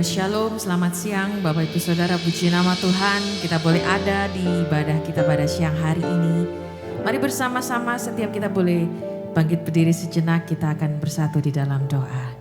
Shalom, selamat siang Bapak Ibu Saudara, puji nama Tuhan. Kita boleh ada di ibadah kita pada siang hari ini. Mari bersama-sama setiap kita boleh bangkit berdiri sejenak, kita akan bersatu di dalam doa.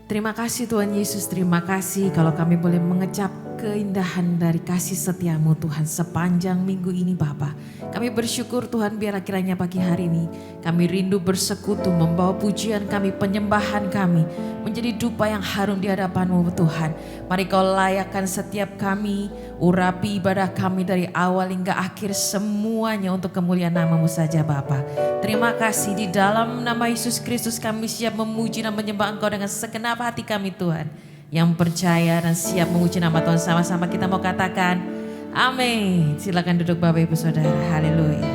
Terima kasih Tuhan Yesus, terima kasih kalau kami boleh mengecap keindahan dari kasih setiamu Tuhan sepanjang minggu ini Bapa. Kami bersyukur Tuhan biar kiranya pagi hari ini kami rindu bersekutu membawa pujian kami, penyembahan kami menjadi dupa yang harum di hadapan-Mu Tuhan. Mari Kau layakkan setiap kami, urapi ibadah kami dari awal hingga akhir semuanya untuk kemuliaan nama-Mu saja Bapa. Terima kasih di dalam nama Yesus Kristus kami siap memuji dan menyembah Engkau dengan segenap hati kami Tuhan. Yang percaya dan siap memuji nama Tuhan sama-sama kita mau katakan amin. Silakan duduk Bapak Ibu Saudara. Haleluya.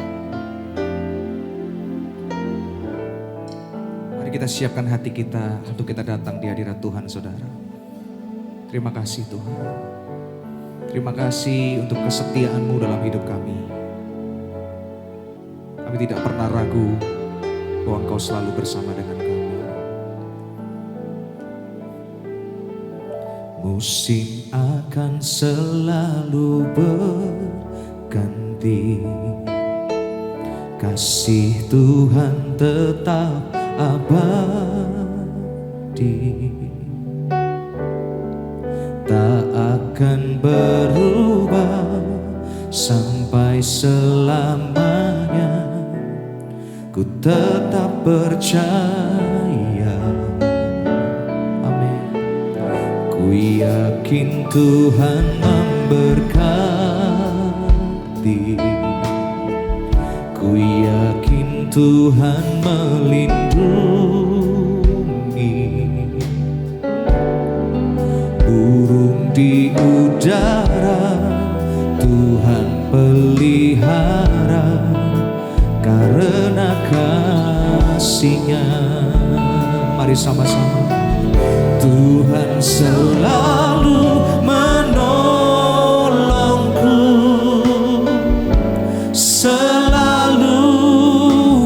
Mari kita siapkan hati kita untuk kita datang di hadirat Tuhan Saudara. Terima kasih Tuhan. Terima kasih untuk kesetiaan-Mu dalam hidup kami. Kami tidak pernah ragu bahwa Engkau selalu bersama dengan kami. Musim akan selalu berganti, kasih Tuhan tetap abadi, tak akan berubah sampai selamanya. Ku tetap percaya, amin. Ku yakin Tuhan memberkati, ku yakin Tuhan melindungi. Burung di udara Tuhan pelihara, karena kasih-Nya. Mari sama-sama. Tuhan selalu menolongku, selalu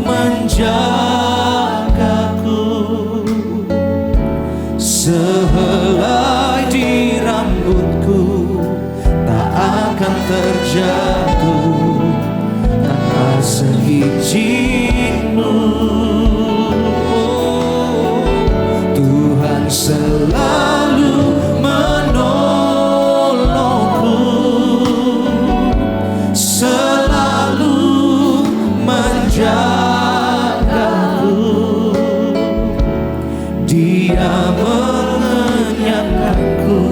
menjagaku, sehelai di rambutku tak akan terjatuh tanpa seizin-Mu. Tuhan selalu menolongku, selalu menjagaku. Dia mengenyangkanku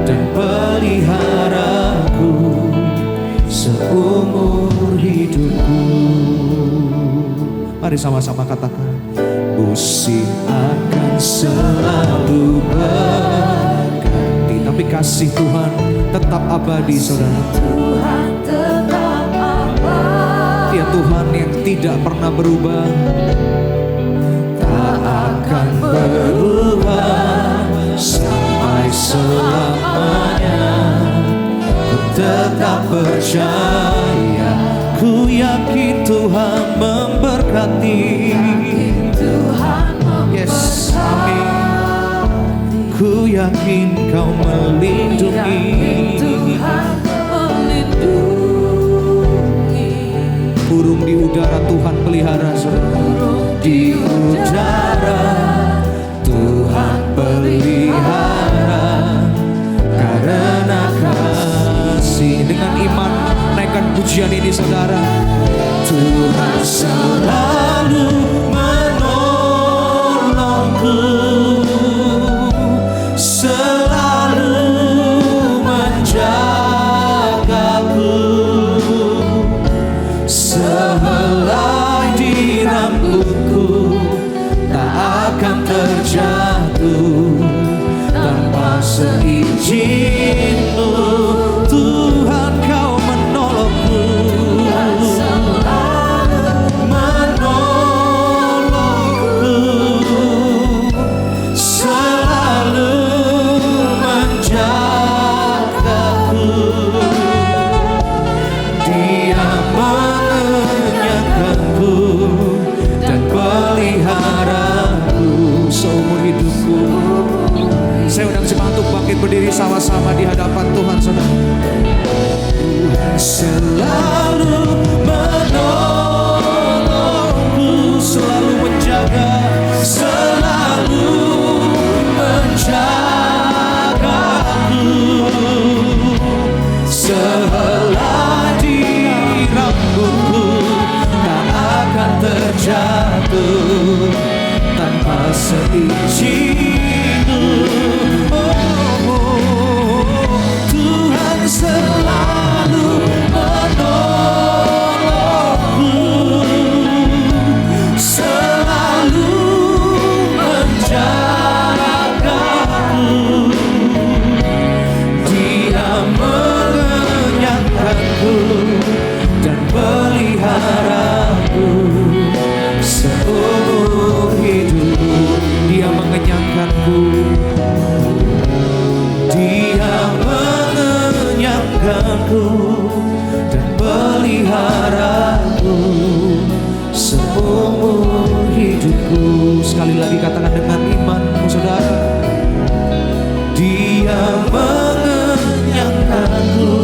dan peliharaku seumur hidupku. Mari sama-sama katakan. Musim akan selalu berganti, tapi kasih Tuhan tetap abadi, saudara. Tuhan tetap abadi. Dia Tuhan yang tidak pernah berubah, tak akan berubah sampai selamanya. Ku tetap percaya, ku yakin Tuhan memberkati. Yes, amin. Ku yakin Kau melindungi. Burung di udara Tuhan pelihara, burung di udara Tuhan pelihara, karena kasih. Dengan iman naikkan pujian ini saudara. Tuhan selalu menolongku, selalu menjagaku, sehelai di rambutku tak akan terjatuh tanpa seizin-Mu. Tuhan Kau menolongku, menolongku, hidupku. Saya undang jemaat untuk bangkit berdiri sama-sama di hadapan Tuhan, saudara. Tuhan selalu menolongku, selalu menjaga, selalu menjagaku. Sehelai rambutku tak akan terjatuh tanpa seizinku. Tuhan selalu menolongku, selalu menjagaku. Dia mengenyangkanku dan peliharaku seumur hidup. Dia mengenyangkanku, Dia mengenyangkanku dan peliharaku seumur hidupku. Sekali lagi katakan dengan imanmu, saudara. Dia mengenyangkanku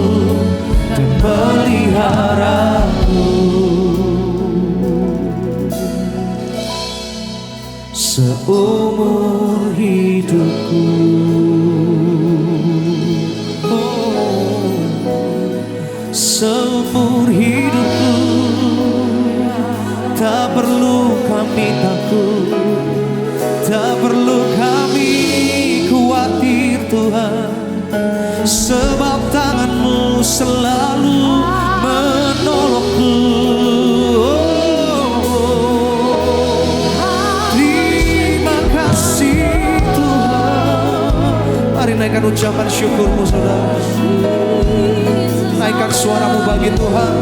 dan peliharaku seumur hidupku. Seumur hidupku tak perlu kami takut, tak perlu kami khawatir Tuhan, sebab tangan-Mu selalu menolongku. Terima kasih Tuhan. Mari naikkan ucapan syukurmu, saudara. Naikkan suaramu bagi Tuhan.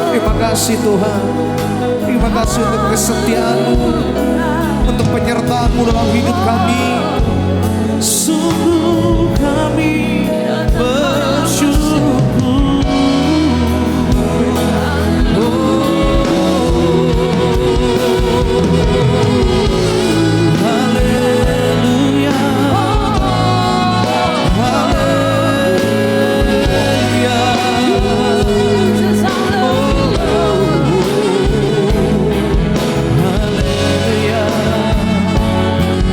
Terima kasih Tuhan. Terima kasih untuk kesetiaan-Mu, untuk penyertaan-Mu dalam hidup kami. Sungguh kami bersyukur. Haleluya, haleluya.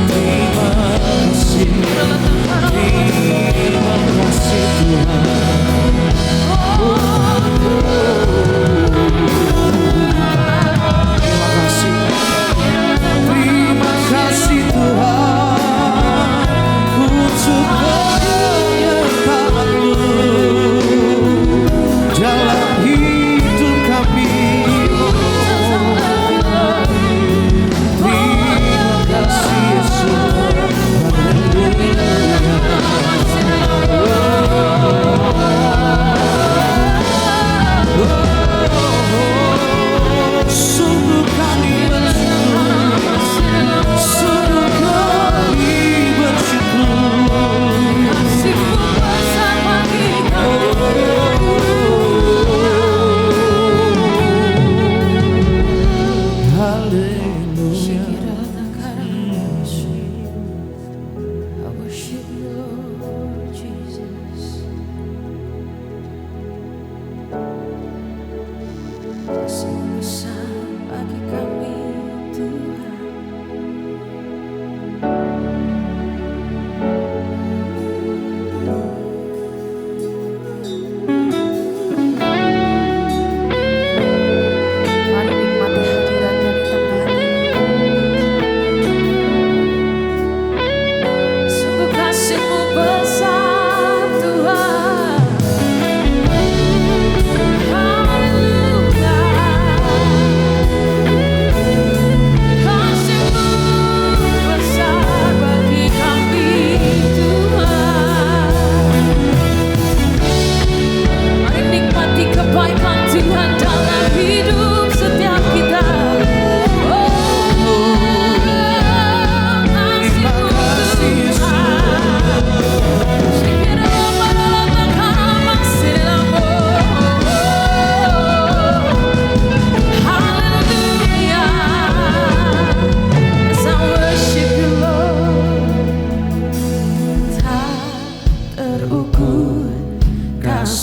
Terima kasih.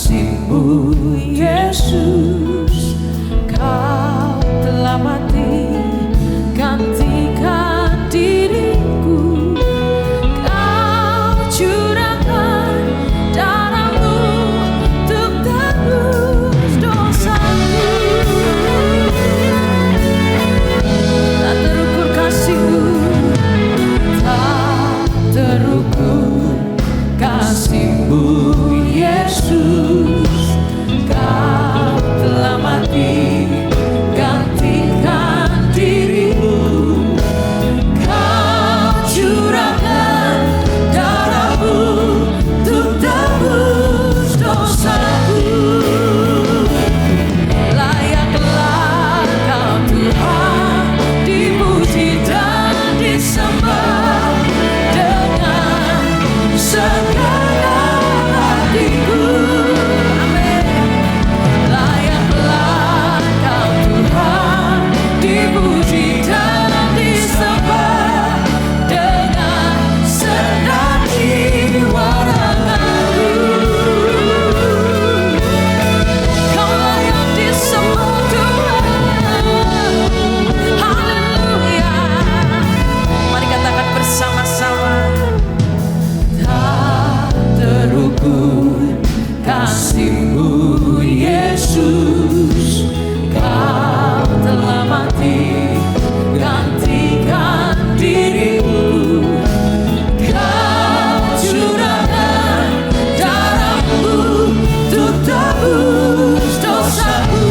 kasih-Mu Yesus, Kau telah mati gantikan diriku. Kau curahkan darah-Mu untuk tebus dosaku. Tak terukur kasih-Mu, tak terukur kasih-Mu Yesus, Kau telah mati gantikan dirimu. Kau curahkan darah-Mu untuk tebus dosaku. Layaklah Kau Tuhan dipuji dan disembah dengan segala hatiku. Amin. Layaklah Kau Tuhan dipuji dan disembah dengan segenap jiwa ragaku. Kau layak disembah Tuhan. Haleluya. Mari katakan bersama-sama. Tak terukur kasih-Mu Yesus, Kau telah mati gantikan dirimu. Kau curahkan darah-Mu untuk tebus dosaku.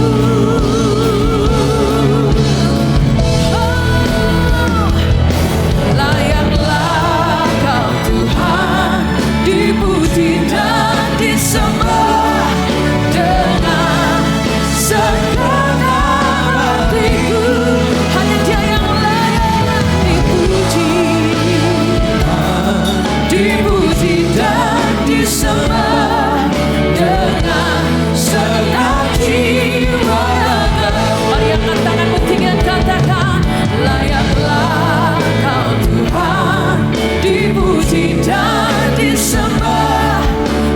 Layaklah Kau Tuhan dipuji dan disembah dengan segenap hatiku. Hanya Dia yang layak dipuji, dipuji dan disembah dengan segenap jiwa raga. Mari angkat tanganmu tinggi dan katakan, layaklah Kau Tuhan dipuji dan disembah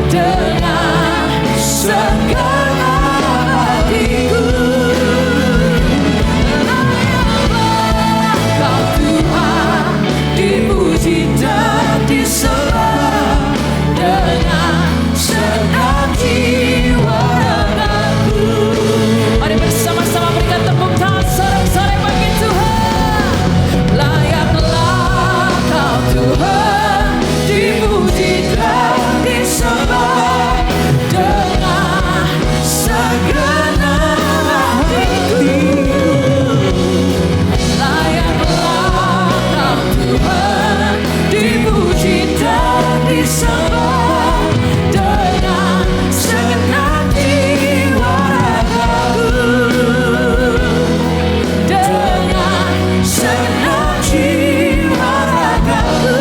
dengan segenap hatiku. Layaklah Kau Tuhan dipuji dan disembah dengan segenap jiwa ragaku. Mari bersama-sama berikan tepuk tangan sorak-sorai bagi Tuhan. Layaklah Kau Tuhan dipuji dan disembah dengan segenap hatiku. Layaklah Kau Tuhan dipuji dan disembah dengan segenap jiwa ragaku. Dengan segenap jiwa ragaku.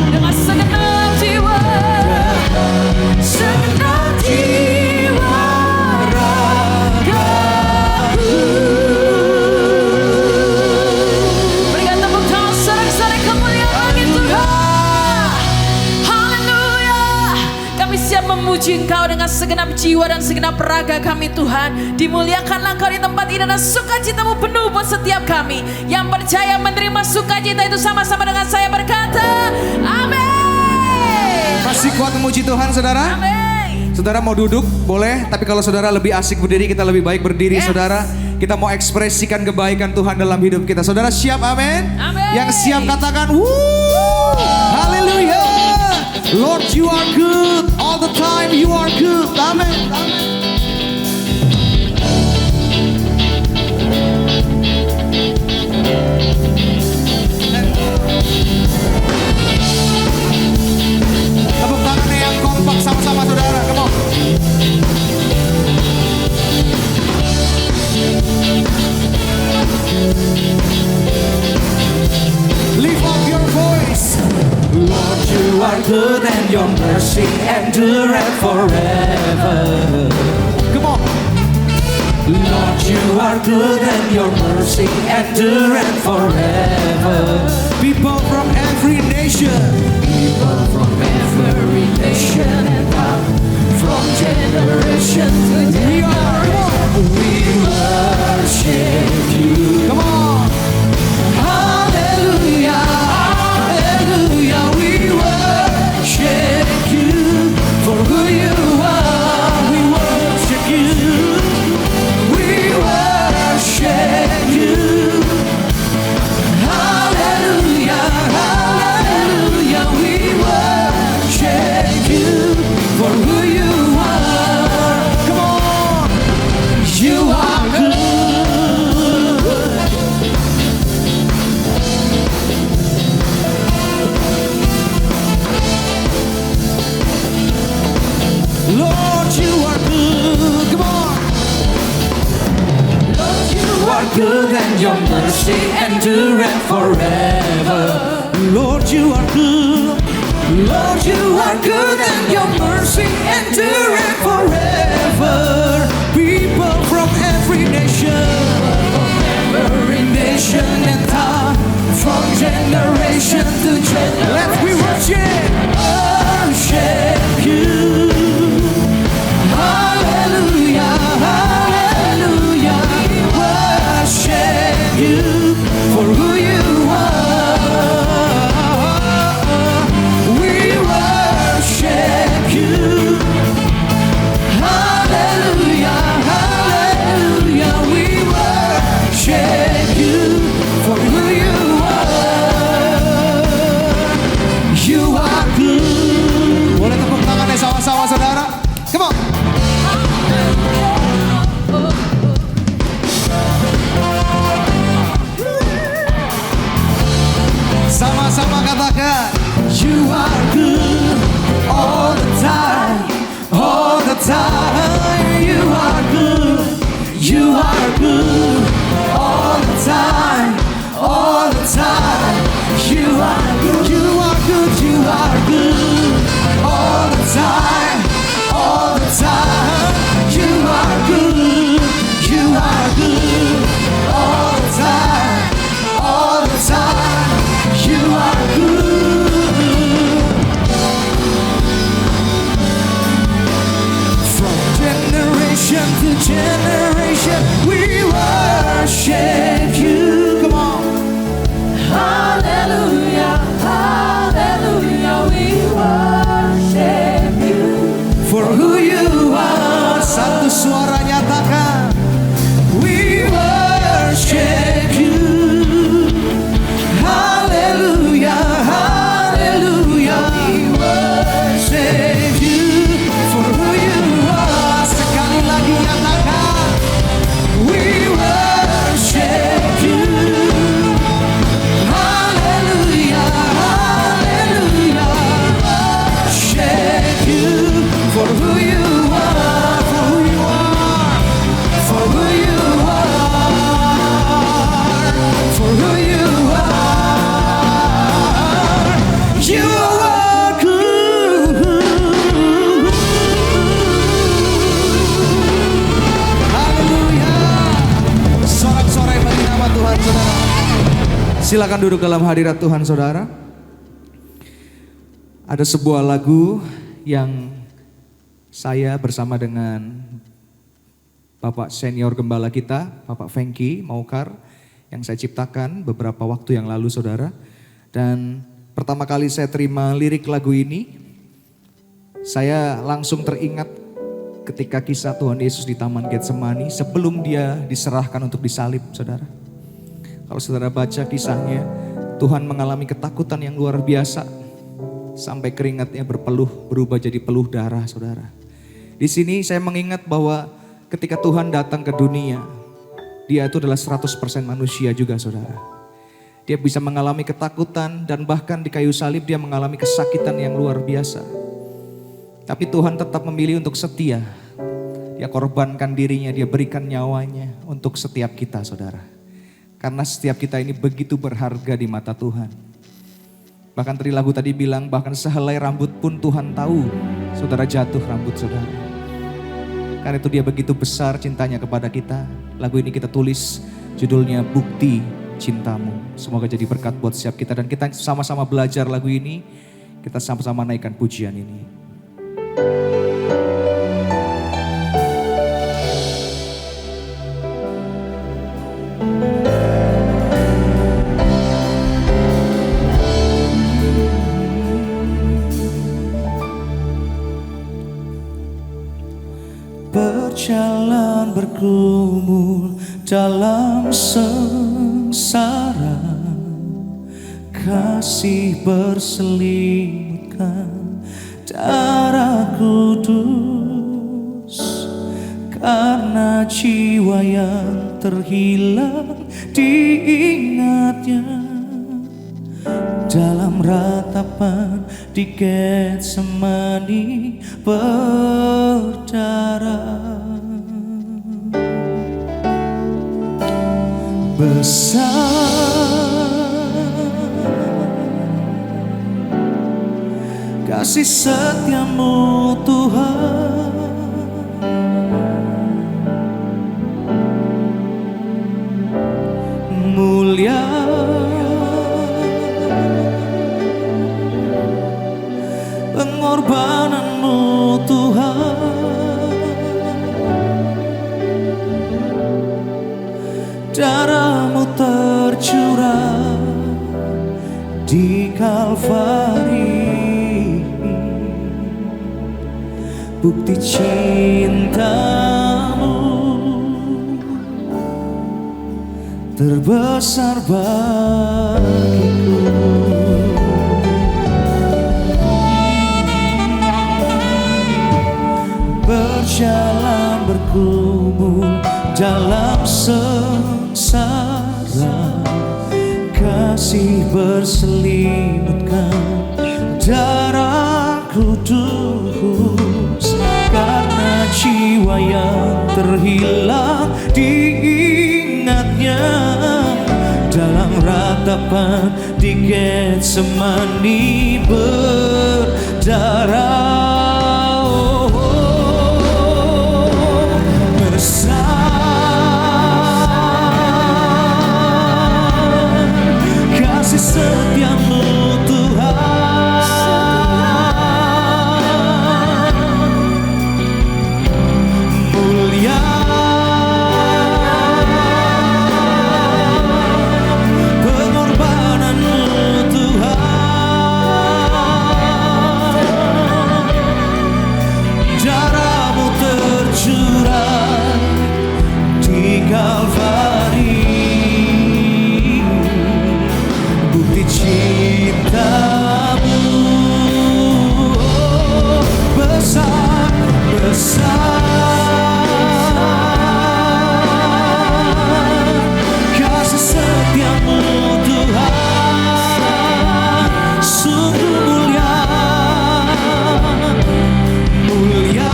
Dengan segenap jiwa, segenap jiwa ragaku. Berikan tepuk tangan sorak-sorai kemuliaan bagi Tuhan. Haleluya. Kami siap memuji Engkau dengan segenap jiwa dan segenap raga kami Tuhan. Dimuliakanlah Engkau di tempat ini dan sukacita-Mu penuh buat setiap kami. Yang percaya menerima sukacita itu sama-sama dengan saya berkata, amin. Masih kuat memuji Tuhan, saudara? Amin. Saudara mau duduk, boleh. Tapi kalau saudara lebih asik berdiri, kita lebih baik berdiri, Yes. saudara. Kita mau ekspresikan kebaikan Tuhan dalam hidup kita. Saudara siap, amin? Amin. Yang siap katakan, wuh, haleluya. Lord, you are good. All the time you are good. Amin. Tepuk tangannya yang kompak sama-sama, saudara. Come on. Lift up your voice. Lord, you are good and your mercy endureth forever. Come on. Lord, you are good and your mercy endureth forever. People from every nation. People from every nation and tongue, from generation to generation. We worship you. Come on. Hallelujah, hallelujah. We worship you for who you are. We worship you. We worship you. Hallelujah, hallelujah. We worship you for who you are. Come on. You are good. Lord, you are good. Come on. Lord, you are good and your mercy endureth forever. Lord, you are good. Lord, you are good and your mercy endureth forever. People from every nation and time, from generation to generation. Let's we worship you. Hallelujah, hallelujah. We worship you for who you are. We worship you. Hallelujah, hallelujah. We worship you for who you are. You are good. Boleh tepuk tangannya sama-sama saudara. Come on. Sama-sama katakan. You are good all the time, all the time. You are good, you are good all the time, all the time. You are good, you are good, you are good all the time, all the time. You are good, you are good all the time, all the time. You are good. From generation to generation, we worship you. Come on. Hallelujah, hallelujah. We worship you for who you are. Satu suara nyatakan. We worship you. Hallelujah, hallelujah. We worship you for who you are. Sekali lagi nyatakan. We worship you. Hallelujah, hallelujah. Worship you for who you are, for who you are, for who you are, for who you are. You are good. Haleluya. Sorak-sorai bagi nama Tuhan saudara. Silakan duduk dalam hadirat Tuhan saudara. Ada sebuah lagu yang saya bersama dengan Bapak senior gembala kita, Bapak Fengki Maukar, yang saya ciptakan beberapa waktu yang lalu saudara. Dan pertama kali saya terima lirik lagu ini, saya langsung teringat ketika kisah Tuhan Yesus di Taman Getsemani sebelum dia diserahkan untuk disalib saudara. Kalau saudara baca kisahnya, Tuhan mengalami ketakutan yang luar biasa. Sampai keringatnya berubah jadi peluh darah saudara. Di sini saya mengingat bahwa ketika Tuhan datang ke dunia, dia itu adalah 100% manusia juga saudara. Dia bisa mengalami ketakutan dan bahkan di kayu salib dia mengalami kesakitan yang luar biasa. Tapi Tuhan tetap memilih untuk setia. Dia korbankan dirinya, dia berikan nyawanya untuk setiap kita saudara. Karena setiap kita ini begitu berharga di mata Tuhan. Bahkan tadi lagu tadi bilang bahkan sehelai rambut pun Tuhan tahu saudara jatuh rambut saudara. Karena itu dia begitu besar cintanya kepada kita. Lagu ini kita tulis judulnya Bukti Cintamu. Semoga jadi berkat buat setiap kita dan kita sama-sama belajar lagu ini. Kita sama-sama naikkan pujian ini. berjalan bergumul dalam sengsara, kasih berselimutkan darah kudus, karena jiwa yang terhilang diingatnya dalam ratapan di Getsemani berdarah. Besar kasih setiamu Tuhan, mulia pengorbananmu Tuhan, darahmu tercurah di Kalvari, bukti cintamu terbesar bagiku. Berjalan bergumul dalam sengsara, kasih berselimutkan darah kudus, karena jiwa yang terhilang diingatnya dalam ratapan di Getsemani berdarah. Kasih setiamu Tuhan, mulia pengorbananmu Tuhan, darahmu tercurah di Kalvari, bukti cintamu besar, besar, kasih setiamu Tuhan, sungguh mulia, mulia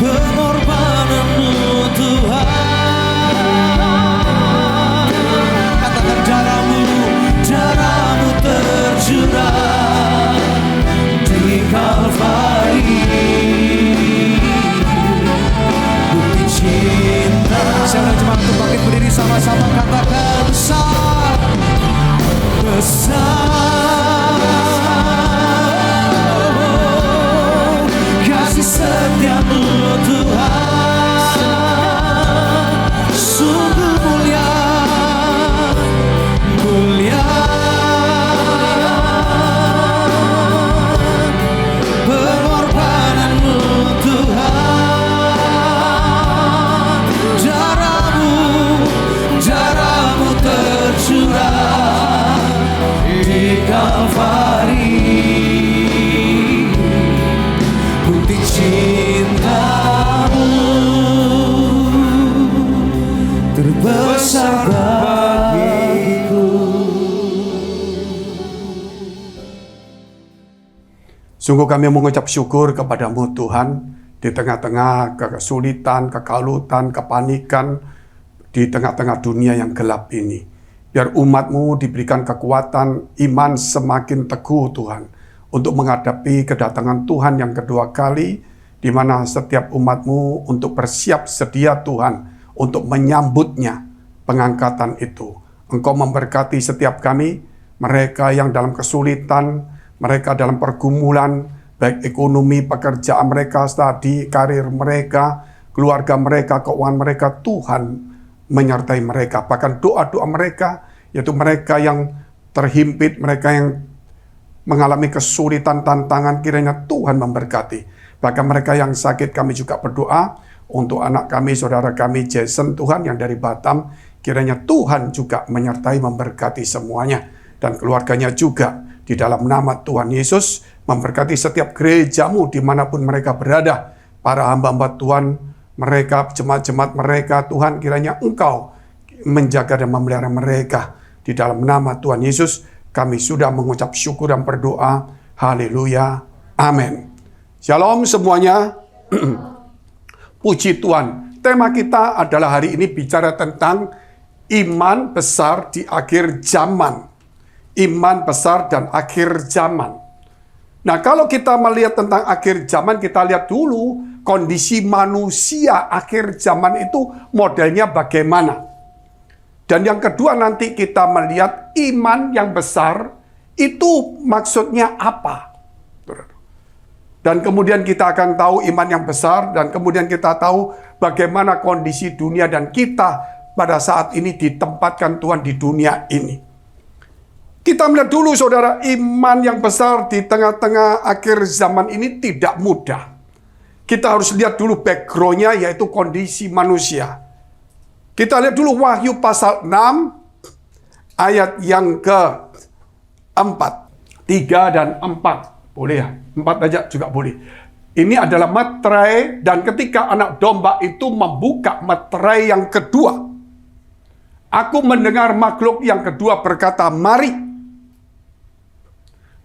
pengorbananmu Tuhan. Darahmu tercurah di Kalvari, bukti cinta. Saya cuma untuk bangkit berdiri sama-sama katakan besar, besar, kasih setiamu Tuhan, sungguh mulia, mulia pengorbananmu Tuhan, darahmu tercurah di Kalvari, bukti cintamu terbesar bagiku. Sungguh kami mengucap syukur kepadamu Tuhan, di tengah-tengah kesulitan, kekalutan, kepanikan, di tengah-tengah dunia yang gelap ini. Biar umat-Mu diberikan kekuatan, iman semakin teguh Tuhan, untuk menghadapi kedatangan Tuhan yang kedua kali, di mana setiap umat-Mu untuk bersiap sedia Tuhan, untuk menyambutnya pengangkatan itu. Engkau memberkati setiap kami, mereka yang dalam kesulitan, mereka dalam pergumulan, baik ekonomi, pekerjaan mereka, studi, karir mereka, keluarga mereka, keuangan mereka, Tuhan menyertai mereka. Bahkan doa-doa mereka, yaitu mereka yang terhimpit, mereka yang mengalami kesulitan, tantangan, kiranya Tuhan memberkati. Bahkan mereka yang sakit, kami juga berdoa untuk anak kami, saudara kami Jason, Tuhan yang dari Batam, kiranya Tuhan juga menyertai memberkati semuanya dan keluarganya juga. Di dalam nama Tuhan Yesus, memberkati setiap gerejamu dimanapun mereka berada. Para hamba-hamba Tuhan, mereka, jemaat-jemaat mereka, Tuhan kiranya Engkau menjaga dan memelihara mereka. Di dalam nama Tuhan Yesus, kami sudah mengucap syukur dan berdoa. Haleluya. Amin. Shalom semuanya. Puji Tuhan. Tema kita adalah hari ini bicara tentang iman besar di akhir zaman. Iman besar dan akhir zaman. Nah, kalau kita melihat tentang akhir zaman, kita lihat dulu kondisi manusia akhir zaman itu modelnya bagaimana. Dan yang kedua nanti kita melihat iman yang besar itu maksudnya apa. Dan kemudian kita akan tahu iman yang besar, dan kemudian kita tahu bagaimana kondisi dunia dan kita pada saat ini ditempatkan Tuhan di dunia ini. Kita melihat dulu saudara, iman yang besar di tengah-tengah akhir zaman ini tidak mudah. Kita harus lihat dulu background-nya, yaitu kondisi manusia. Kita lihat dulu Wahyu pasal 6 ayat yang ke-4. 3 dan 4. Boleh ya? 4 aja juga boleh. Ini adalah materai, dan ketika anak domba itu membuka materai yang kedua, aku mendengar makhluk yang kedua berkata, "Mari."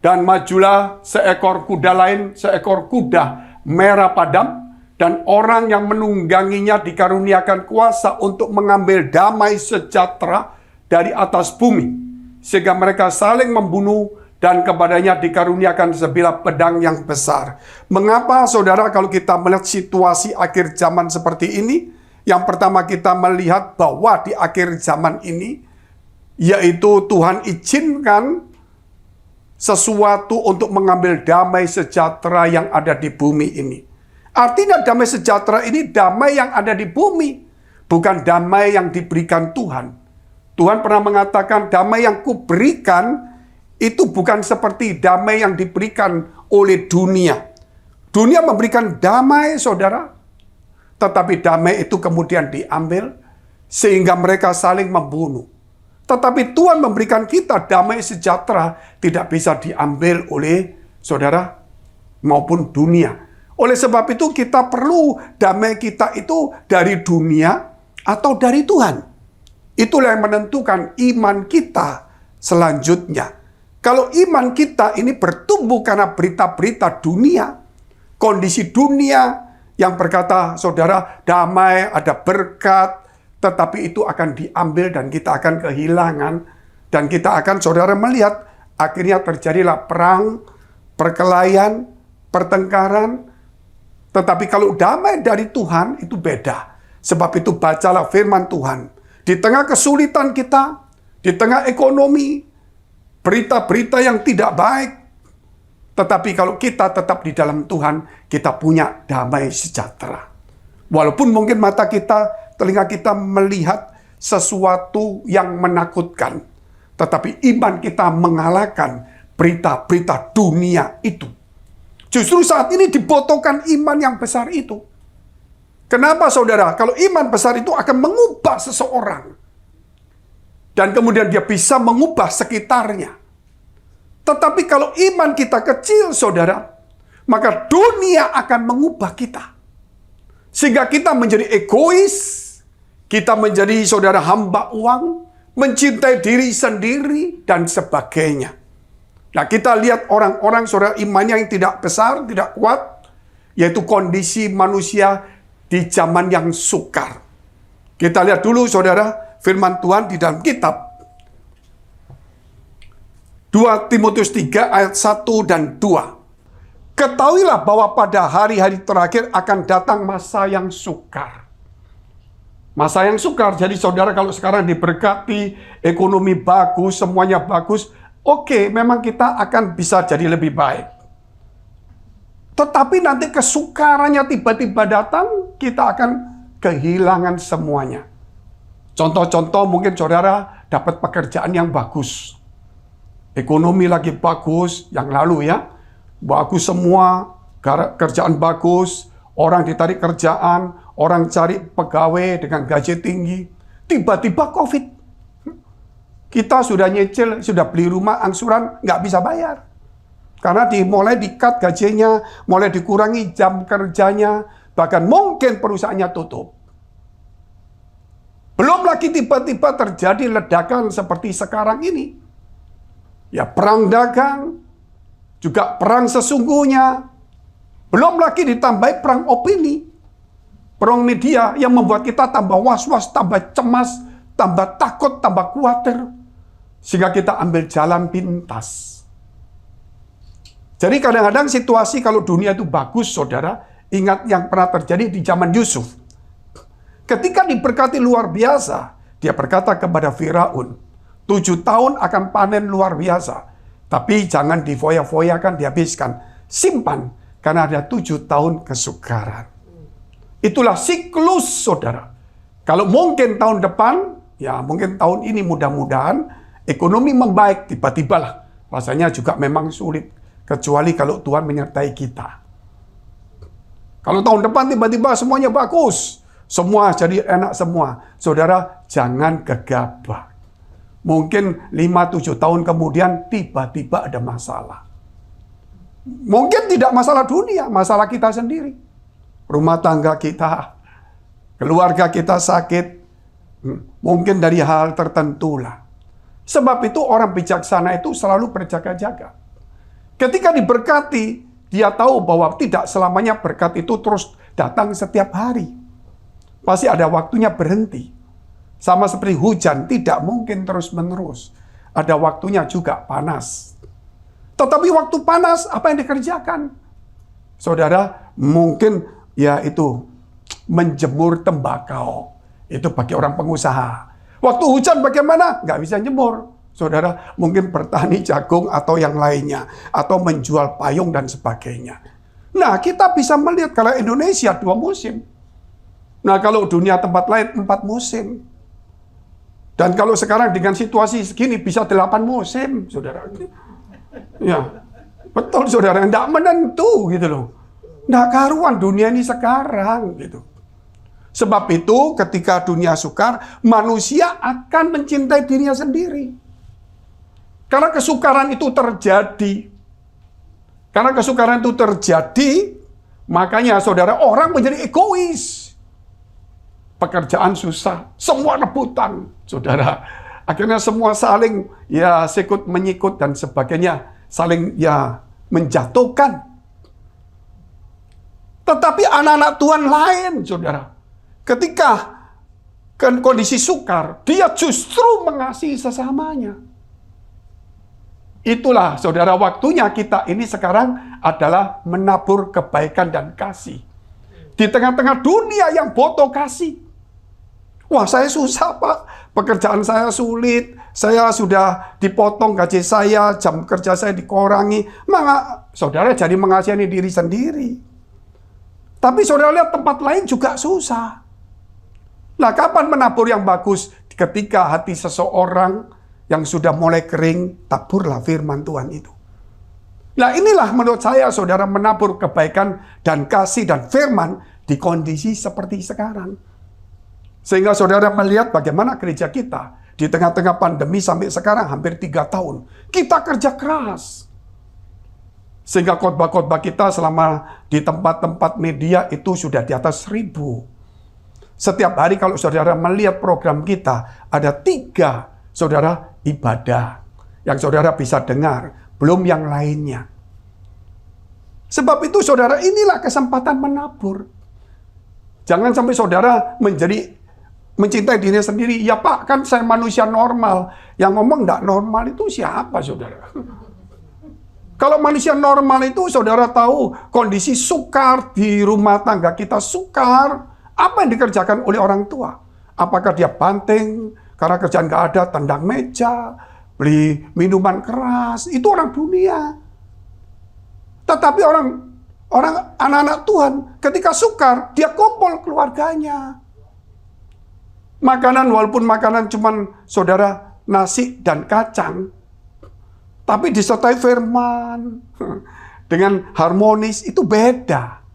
Dan majulah seekor kuda lain, seekor kuda merah padam, dan orang yang menungganginya dikaruniakan kuasa untuk mengambil damai sejahtera dari atas bumi, sehingga mereka saling membunuh, dan kepadanya dikaruniakan sebilah pedang yang besar. Mengapa saudara kalau kita melihat situasi akhir zaman seperti ini? Yang pertama kita melihat bahwa di akhir zaman ini, yaitu Tuhan izinkan sesuatu untuk mengambil damai sejahtera yang ada di bumi ini. Artinya damai sejahtera ini damai yang ada di bumi, bukan damai yang diberikan Tuhan. Tuhan pernah mengatakan damai yang kuberikan itu bukan seperti damai yang diberikan oleh dunia. Dunia memberikan damai, saudara, tetapi damai itu kemudian diambil sehingga mereka saling membunuh. Tetapi Tuhan memberikan kita damai sejahtera tidak bisa diambil oleh saudara maupun dunia. Oleh sebab itu kita perlu damai kita itu dari dunia atau dari Tuhan. Itulah yang menentukan iman kita selanjutnya. Kalau iman kita ini bertumbuh karena berita-berita dunia, kondisi dunia yang berkata, saudara, damai, ada berkat, tetapi itu akan diambil dan kita akan kehilangan. Dan kita akan, saudara, melihat akhirnya terjadilah perang, perkelahian, pertengkaran. Tetapi kalau damai dari Tuhan itu beda. Sebab itu bacalah firman Tuhan. Di tengah kesulitan kita, di tengah ekonomi, berita-berita yang tidak baik. Tetapi kalau kita tetap di dalam Tuhan, kita punya damai sejahtera. Walaupun mungkin mata kita, telinga kita melihat sesuatu yang menakutkan. Tetapi iman kita mengalahkan berita-berita dunia itu. Justru saat ini dibutuhkan iman yang besar itu. Kenapa saudara? Kalau iman besar itu akan mengubah seseorang. Dan kemudian dia bisa mengubah sekitarnya. Tetapi kalau iman kita kecil, saudara, maka dunia akan mengubah kita. Sehingga kita menjadi egois, kita menjadi saudara hamba uang, mencintai diri sendiri, dan sebagainya. Nah, kita lihat orang-orang saudara imannya yang tidak besar, tidak kuat, yaitu kondisi manusia di zaman yang sukar. Kita lihat dulu saudara firman Tuhan di dalam kitab 2 Timotius 3 ayat 1 dan 2. Ketahuilah bahwa pada hari-hari terakhir akan datang masa yang sukar. Masa yang sukar, jadi saudara kalau sekarang diberkati, ekonomi bagus, semuanya bagus, oke, memang kita akan bisa jadi lebih baik. Tetapi nanti kesukarannya tiba-tiba datang, kita akan kehilangan semuanya. Contoh-contoh mungkin saudara dapat pekerjaan yang bagus. Ekonomi lagi bagus, yang lalu ya. Bagus semua, kerjaan bagus, orang ditarik kerjaan, orang cari pegawai dengan gaji tinggi. Tiba-tiba COVID. Kita sudah nyicil, sudah beli rumah, angsuran, nggak bisa bayar. Karena mulai di-cut gajinya, mulai dikurangi jam kerjanya, bahkan mungkin perusahaannya tutup. Belum lagi tiba-tiba terjadi ledakan seperti sekarang ini. Ya, perang dagang, juga perang sesungguhnya. Belum lagi ditambahi perang opini, perang media yang membuat kita tambah was-was, tambah cemas, tambah takut, tambah khawatir. Sehingga kita ambil jalan pintas. Jadi kadang-kadang situasi kalau dunia itu bagus, saudara, ingat yang pernah terjadi di zaman Yusuf. Ketika diberkati luar biasa, dia berkata kepada Firaun, 7 tahun akan panen luar biasa. Tapi jangan difoya-foyakan, dihabiskan. Simpan, karena ada 7 tahun kesukaran. Itulah siklus, saudara. Kalau mungkin tahun depan, ya mungkin tahun ini mudah-mudahan, ekonomi membaik, tiba-tiba lah. Rasanya juga memang sulit. Kecuali kalau Tuhan menyertai kita. Kalau tahun depan tiba-tiba semuanya bagus. Semua jadi enak semua. Saudara, jangan gegabah. Mungkin 5-7 tahun kemudian tiba-tiba ada masalah. Mungkin tidak masalah dunia, masalah kita sendiri. Rumah tangga kita, keluarga kita sakit. Mungkin dari hal tertentu lah. Sebab itu orang bijaksana itu selalu berjaga-jaga. Ketika diberkati, dia tahu bahwa tidak selamanya berkat itu terus datang setiap hari. Pasti ada waktunya berhenti. Sama seperti hujan, tidak mungkin terus-menerus. Ada waktunya juga panas. Tetapi waktu panas, apa yang dikerjakan? Saudara, mungkin ya itu menjemur tembakau. Itu bagi orang pengusaha. Waktu hujan bagaimana? Nggak bisa jemur. Saudara, mungkin bertani jagung atau yang lainnya. Atau menjual payung dan sebagainya. Nah, kita bisa melihat kalau Indonesia 2 musim. Nah, kalau dunia tempat lain 4 musim. Dan kalau sekarang dengan situasi segini bisa 8 musim, saudara. Ya, betul saudara. Nggak menentu gitu loh. Nggak karuan dunia ini sekarang gitu. Sebab itu ketika dunia sukar, manusia akan mencintai dirinya sendiri. Karena kesukaran itu terjadi. Karena kesukaran itu terjadi, makanya saudara, orang menjadi egois. Pekerjaan susah, semua rebutan, saudara. Akhirnya semua saling ya sikut menyikut dan sebagainya, saling ya menjatuhkan. Tetapi anak-anak Tuhan lain, saudara. Ketika kondisi sukar, dia justru mengasihi sesamanya. Itulah saudara, waktunya kita ini sekarang adalah menabur kebaikan dan kasih. Di tengah-tengah dunia yang butuh kasih. Wah, saya susah Pak, pekerjaan saya sulit, saya sudah dipotong gaji saya, jam kerja saya dikurangi. Maka saudara jadi mengasihani diri sendiri. Tapi saudara lihat tempat lain juga susah. Nah, kapan menabur yang bagus? Ketika hati seseorang yang sudah mulai kering, taburlah firman Tuhan itu. Nah, inilah menurut saya saudara menabur kebaikan dan kasih dan firman di kondisi seperti sekarang. Sehingga saudara melihat bagaimana gereja kita di tengah-tengah pandemi sampai sekarang hampir 3 tahun. Kita kerja keras. Sehingga khotbah-khotbah kita selama di tempat-tempat media itu sudah di atas 1000. Setiap hari kalau saudara melihat program kita, ada 3 saudara ibadah yang saudara bisa dengar, belum yang lainnya. Sebab itu saudara, inilah kesempatan menabur. Jangan sampai saudara mencintai diri sendiri. Ya Pak, kan saya manusia normal. Yang ngomong enggak normal itu siapa saudara? Kalau manusia normal itu saudara tahu kondisi sukar di rumah tangga kita sukar. Apa yang dikerjakan oleh orang tua? Apakah dia banting? Karena kerjaan nggak ada, tendang meja, beli minuman keras. Itu orang dunia. Tetapi orang anak-anak Tuhan, ketika sukar, dia kumpul keluarganya. Makanan, walaupun makanan cuman saudara nasi dan kacang, Tapi disertai firman dengan harmonis itu beda.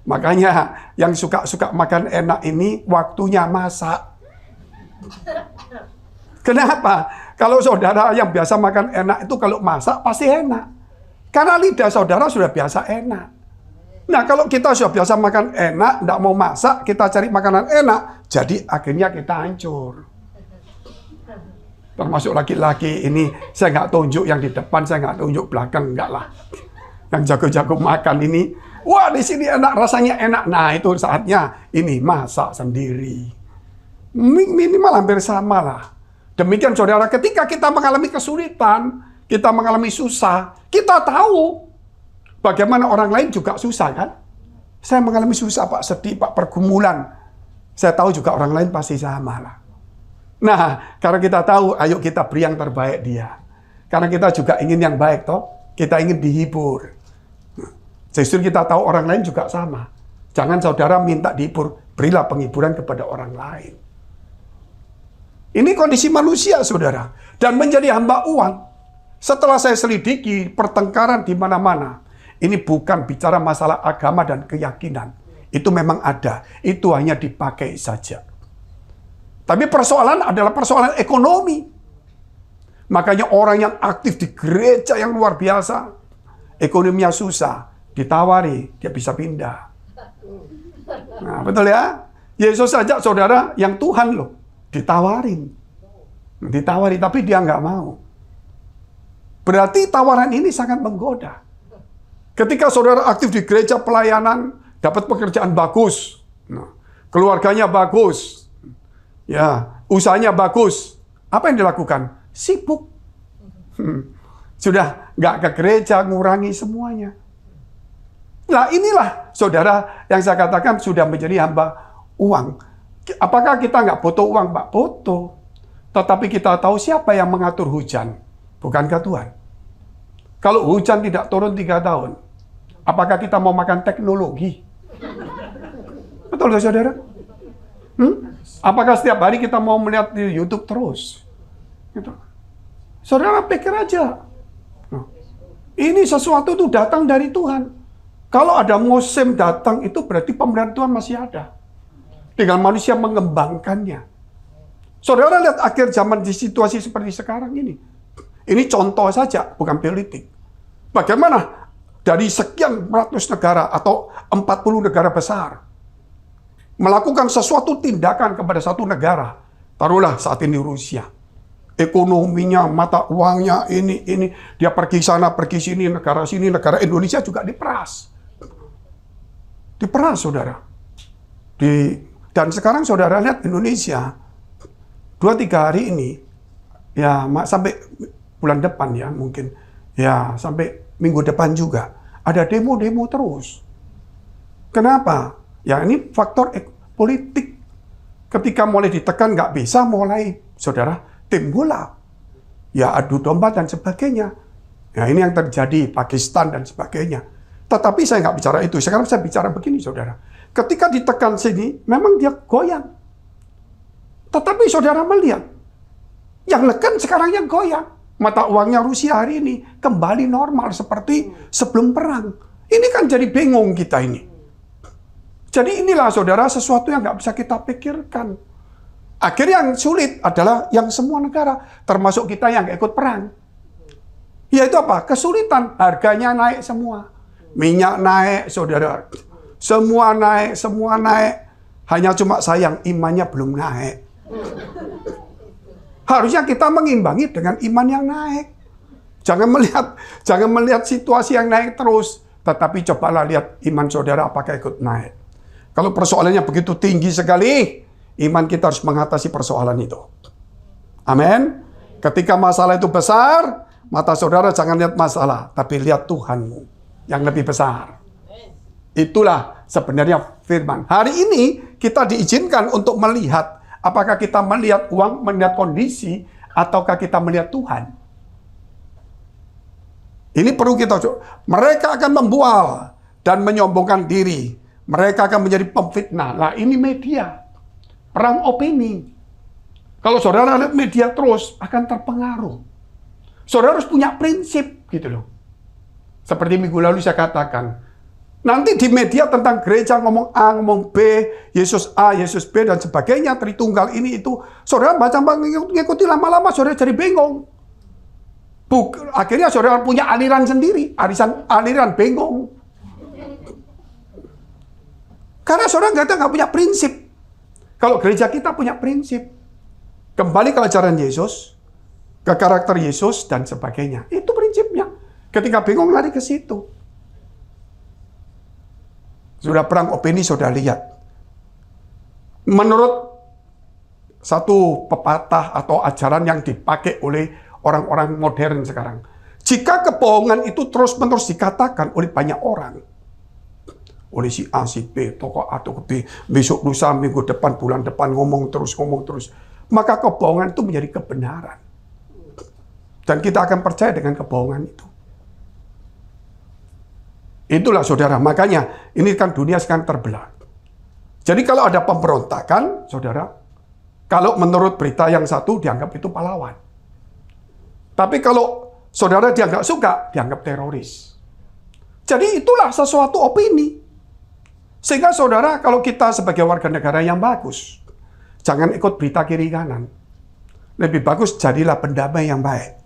Makanya yang suka makan enak ini waktunya masak. Kenapa? Kalau saudara yang biasa makan enak itu kalau masak pasti enak. Karena lidah saudara sudah biasa enak. Nah kalau kita sudah biasa makan enak, tidak mau masak, kita cari makanan enak, jadi akhirnya kita hancur. Termasuk laki-laki ini, saya nggak tunjuk yang di depan, saya nggak tunjuk belakang, enggak lah. Yang jago-jago makan ini, wah di sini enak, rasanya enak. Nah itu saatnya ini masak sendiri. Minimal hampir sama lah. Demikian saudara, ketika kita mengalami kesulitan, kita mengalami susah, kita tahu bagaimana orang lain juga susah kan? Saya mengalami susah Pak, sedih Pak, pergumulan. Saya tahu juga orang lain pasti sama lah. Nah, karena kita tahu, ayo kita beri yang terbaik dia. Karena kita juga ingin yang baik toh, kita ingin dihibur. Justru kita tahu orang lain juga sama. Jangan saudara minta dihibur, berilah penghiburan kepada orang lain. Ini kondisi manusia, saudara. Dan menjadi hamba uang. Setelah saya selidiki pertengkaran di mana-mana. Ini bukan bicara masalah agama dan keyakinan. Itu memang ada. Itu hanya dipakai saja. Tapi persoalan adalah persoalan ekonomi. Makanya orang yang aktif di gereja yang luar biasa. Ekonominya susah. Ditawari, dia bisa pindah. Nah, betul ya? Yesus saja saudara yang Tuhan loh. Ditawarin. Ditawari, tapi dia nggak mau. Berarti tawaran ini sangat menggoda. Ketika saudara aktif di gereja pelayanan, dapat pekerjaan bagus. Nah, keluarganya bagus. Ya, usahanya bagus. Apa yang dilakukan? Sibuk. Sudah nggak ke gereja, ngurangi semuanya. Nah inilah saudara yang saya katakan sudah menjadi hamba uang. Apakah kita nggak butuh uang, Pak? Butuh. Tetapi kita tahu siapa yang mengatur hujan. Bukankah Tuhan? Kalau hujan tidak turun 3 tahun, apakah kita mau makan teknologi? Betul gak saudara? Apakah setiap hari kita mau melihat di YouTube terus? Gitu. Saudara pikir aja. Ini sesuatu itu datang dari Tuhan. Kalau ada musim datang itu berarti pemeliharaan Tuhan masih ada. Tinggal manusia mengembangkannya. Saudara lihat akhir zaman di situasi seperti sekarang ini. Ini contoh saja, bukan politik. Bagaimana dari sekian ratus negara atau 40 negara besar melakukan sesuatu tindakan kepada satu negara. Taruhlah saat ini Rusia. Ekonominya, mata uangnya, ini. Dia pergi sana, pergi sini, negara Indonesia juga diperas. Diperas, saudara. Dan sekarang saudara lihat Indonesia, 2-3 hari ini, ya sampai bulan depan ya mungkin, ya sampai minggu depan juga, ada demo-demo terus. Kenapa? Ya ini faktor politik. Ketika mulai ditekan nggak bisa, mulai saudara timbullah ya adu domba dan sebagainya. Ya ini yang terjadi Pakistan dan sebagainya. Tetapi saya nggak bicara itu. Sekarang saya bicara begini saudara. Ketika ditekan sini, memang dia goyang. Tetapi saudara melihat, yang neken sekarang yang goyang. Mata uangnya Rusia hari ini kembali normal seperti sebelum perang. Ini kan jadi bingung kita ini. Jadi inilah saudara sesuatu yang nggak bisa kita pikirkan. Akhirnya yang sulit adalah yang semua negara, termasuk kita yang ikut perang. Yaitu apa? Kesulitan, harganya naik semua. Minyak naik, saudara. Semua naik. Hanya cuma sayang, imannya belum naik. Harusnya kita mengimbangi dengan iman yang naik. Jangan melihat situasi yang naik terus. Tetapi cobalah lihat iman saudara apakah ikut naik. Kalau persoalannya begitu tinggi sekali, iman kita harus mengatasi persoalan itu. Amin. Ketika masalah itu besar, mata saudara jangan lihat masalah, tapi lihat Tuhanmu yang lebih besar. Itulah sebenarnya firman. Hari ini kita diizinkan untuk melihat, apakah kita melihat uang, melihat kondisi, ataukah kita melihat Tuhan. Ini perlu kita coba. Mereka akan membual dan menyombongkan diri. Mereka akan menjadi pemfitnah. Nah ini media. Perang opini. Kalau saudara lihat media terus akan terpengaruh. Saudara harus punya prinsip gitu loh. Seperti minggu lalu saya katakan, nanti di media tentang gereja ngomong A, ngomong B, Yesus A, Yesus B, dan sebagainya, Tritunggal ini itu. Saudara baca ngikuti lama-lama, saudara jadi bingung. Akhirnya saudara punya aliran sendiri, aliran bingung. Karena saudara nggak punya prinsip. Kalau gereja kita punya prinsip. Kembali ke ajaran Yesus, ke karakter Yesus, dan sebagainya. Itu prinsipnya. Ketika bingung, lari ke situ. Sudah perang opini, sudah lihat. Menurut satu pepatah atau ajaran yang dipakai oleh orang-orang modern sekarang, jika kebohongan itu terus-menerus dikatakan oleh banyak orang, oleh si A, si B, tokoh A, tokoh B, besok, lusa, minggu depan, bulan depan, ngomong terus, maka kebohongan itu menjadi kebenaran. Dan kita akan percaya dengan kebohongan itu. Itulah saudara, makanya ini kan dunia sekarang terbelah. Jadi kalau ada pemberontakan, saudara, kalau menurut berita yang satu dianggap itu pahlawan. Tapi kalau saudara dia nggak suka, dianggap teroris. Jadi itulah sesuatu opini. Sehingga saudara, kalau kita sebagai warga negara yang bagus, jangan ikut berita kiri kanan. Lebih bagus jadilah pendamai yang baik.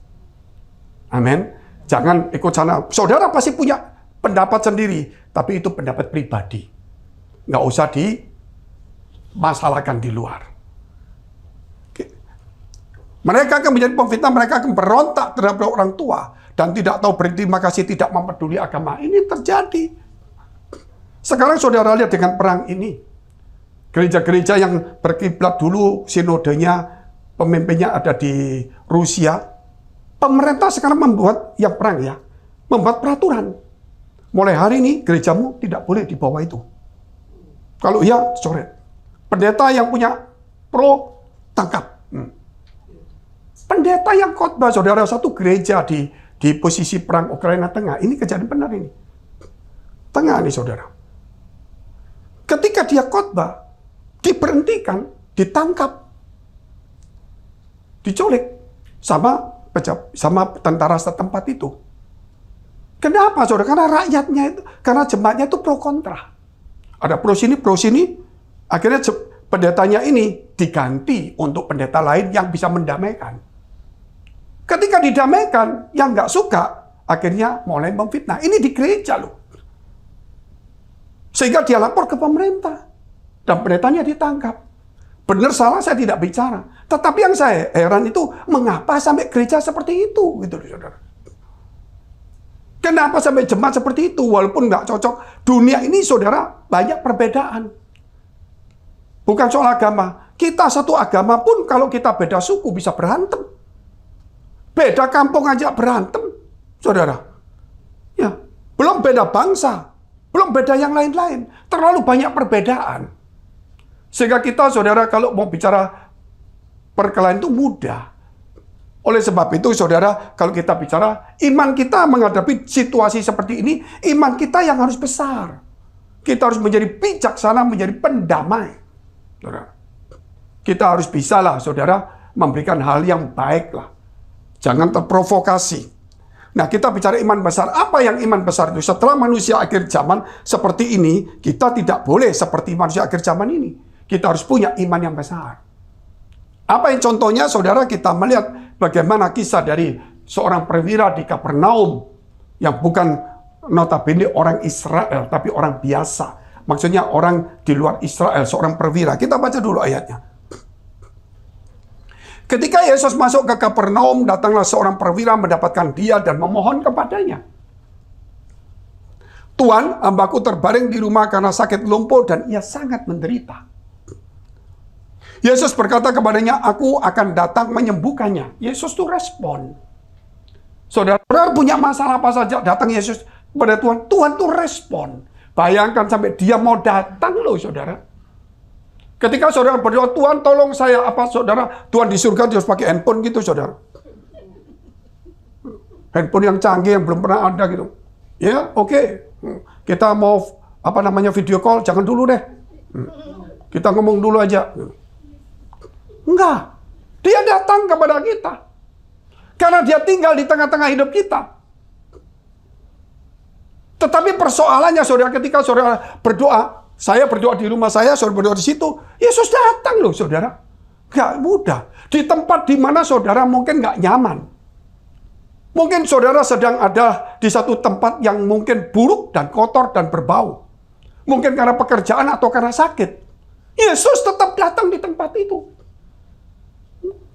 Amin. Jangan ikut sana. Saudara pasti punya pendapat sendiri, tapi itu pendapat pribadi. Nggak usah dimasalahkan di luar. Mereka akan menjadi pemfitnah, mereka akan berontak terhadap orang tua dan tidak tahu berterima kasih, tidak mempeduli agama. Ini terjadi. Sekarang saudara lihat dengan perang ini. Gereja-gereja yang berkiblat dulu sinodenya, pemimpinnya ada di Rusia. Pemerintah sekarang membuat yang perang ya, membuat peraturan. Mulai hari ini gerejamu tidak boleh di bawah itu. Kalau iya, coret. Pendeta yang punya pro, tangkap. Pendeta yang khotbah, saudara, satu gereja di posisi perang Ukraina Tengah. Ini kejadian benar ini. Tengah nih, saudara. Ketika dia khotbah, diberhentikan, ditangkap, diculik sama tentara setempat itu. Kenapa, saudara? Karena rakyatnya itu, karena jemaatnya itu pro kontra. Ada pro sini, akhirnya pendetanya ini diganti untuk pendeta lain yang bisa mendamaikan. Ketika didamaikan, yang nggak suka, akhirnya mulai memfitnah. Ini di gereja loh. Sehingga dia lapor ke pemerintah. Dan pendetanya ditangkap. Benar salah saya tidak bicara. Tetapi yang saya heran itu, mengapa sampai gereja seperti itu? Gitu loh, saudara. Kenapa sampai jemaat seperti itu? Walaupun nggak cocok. Dunia ini, saudara, banyak perbedaan. Bukan soal agama. Kita satu agama pun kalau kita beda suku bisa berantem. Beda kampung aja berantem, saudara. Ya, belum beda bangsa, belum beda yang lain-lain. Terlalu banyak perbedaan. Sehingga kita, saudara, kalau mau bicara perkelahian itu mudah. Oleh sebab itu, saudara, kalau kita bicara iman kita menghadapi situasi seperti ini, iman kita yang harus besar. Kita harus menjadi bijaksana, menjadi pendamai. Saudara. Kita harus bisalah, saudara, memberikan hal yang baik lah. Jangan terprovokasi. Nah, kita bicara iman besar. Apa yang iman besar itu? Setelah manusia akhir zaman seperti ini, kita tidak boleh seperti manusia akhir zaman ini. Kita harus punya iman yang besar. Apa yang contohnya, saudara, kita melihat bagaimana kisah dari seorang perwira di Kapernaum yang bukan notabene orang Israel, tapi orang biasa. Maksudnya orang di luar Israel, seorang perwira. Kita baca dulu ayatnya. Ketika Yesus masuk ke Kapernaum, datanglah seorang perwira mendapatkan dia dan memohon kepadanya. Tuan, hambaku terbaring di rumah karena sakit lumpuh dan ia sangat menderita. Yesus berkata kepadanya, aku akan datang menyembuhkannya. Yesus itu respon. Saudara punya masalah apa saja, datang Yesus kepada Tuhan. Tuhan itu respon. Bayangkan sampai dia mau datang loh, saudara. Ketika saudara berdoa, Tuhan tolong saya, apa saudara, Tuhan di surga dia harus pakai handphone gitu, saudara. Handphone yang canggih, yang belum pernah ada gitu. Ya, oke. Kita mau, video call, jangan dulu deh. Kita ngomong dulu aja. Enggak. Dia datang kepada kita. Karena dia tinggal di tengah-tengah hidup kita. Tetapi persoalannya saudara, ketika saudara berdoa, saya berdoa di rumah saya, saudara berdoa di situ, Yesus datang loh saudara. Gak mudah. Di tempat di mana saudara mungkin gak nyaman. Mungkin saudara sedang ada di satu tempat yang mungkin buruk dan kotor dan berbau. Mungkin karena pekerjaan atau karena sakit. Yesus tetap datang di tempat itu.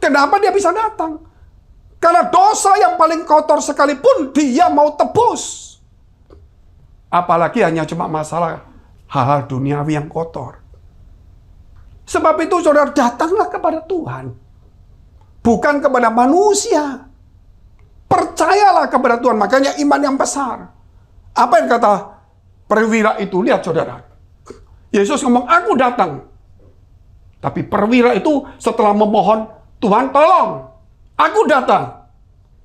Kenapa dia bisa datang? Karena dosa yang paling kotor sekalipun dia mau tebus. Apalagi hanya cuma masalah hal-hal duniawi yang kotor. Sebab itu saudara datanglah kepada Tuhan. Bukan kepada manusia. Percayalah kepada Tuhan. Makanya iman yang besar. Apa yang kata perwira itu? Lihat saudara. Yesus ngomong, aku datang. Tapi perwira itu setelah memohon, Tuhan tolong. Aku datang.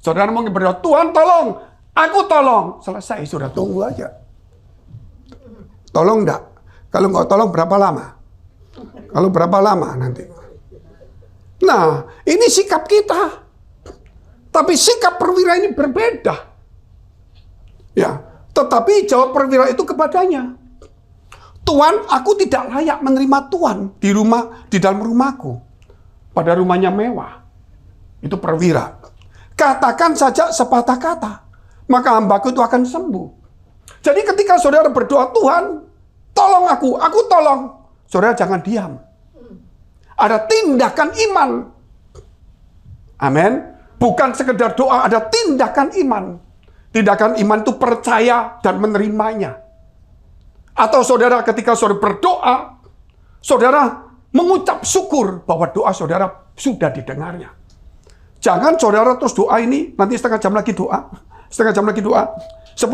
Saudara mungkin berdoa, Tuhan tolong. Aku tolong. Selesai, sudah tunggu aja. Tolong enggak? Kalau nggak tolong berapa lama? Kalau berapa lama nanti? Nah, ini sikap kita. Tapi sikap perwira ini berbeda. Ya, tetapi jawab perwira itu kepadanya. Tuhan, aku tidak layak menerima Tuhan di dalam rumahku. Pada rumahnya mewah. Itu perwira. Katakan saja sepatah kata, maka hambaku itu akan sembuh. Jadi ketika saudara berdoa, Tuhan, tolong aku tolong. Saudara jangan diam. Ada tindakan iman. Amin. Bukan sekedar doa, ada tindakan iman. Tindakan iman itu percaya dan menerimanya. Atau saudara ketika saudara berdoa, saudara mengucap syukur bahwa doa saudara sudah didengarnya. Jangan saudara terus doa ini, nanti setengah jam lagi doa, 10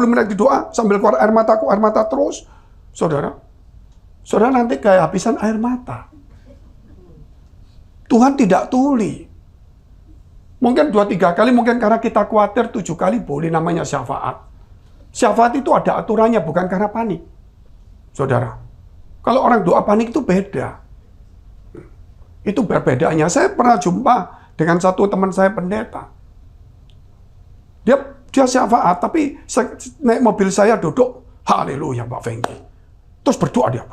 menit lagi doa, sambil keluar air mata terus. Saudara nanti kayak habisan air mata. Tuhan tidak tuli. Mungkin 2-3 kali, mungkin karena kita khawatir, 7 kali boleh namanya syafaat. Syafaat itu ada aturannya, bukan karena panik. Saudara, kalau orang doa panik itu beda. Itu berbedanya. Saya pernah jumpa dengan satu teman saya pendeta. Dia syafaat, tapi naik mobil saya duduk, haleluya Pak Fengki. Terus berdoa dia.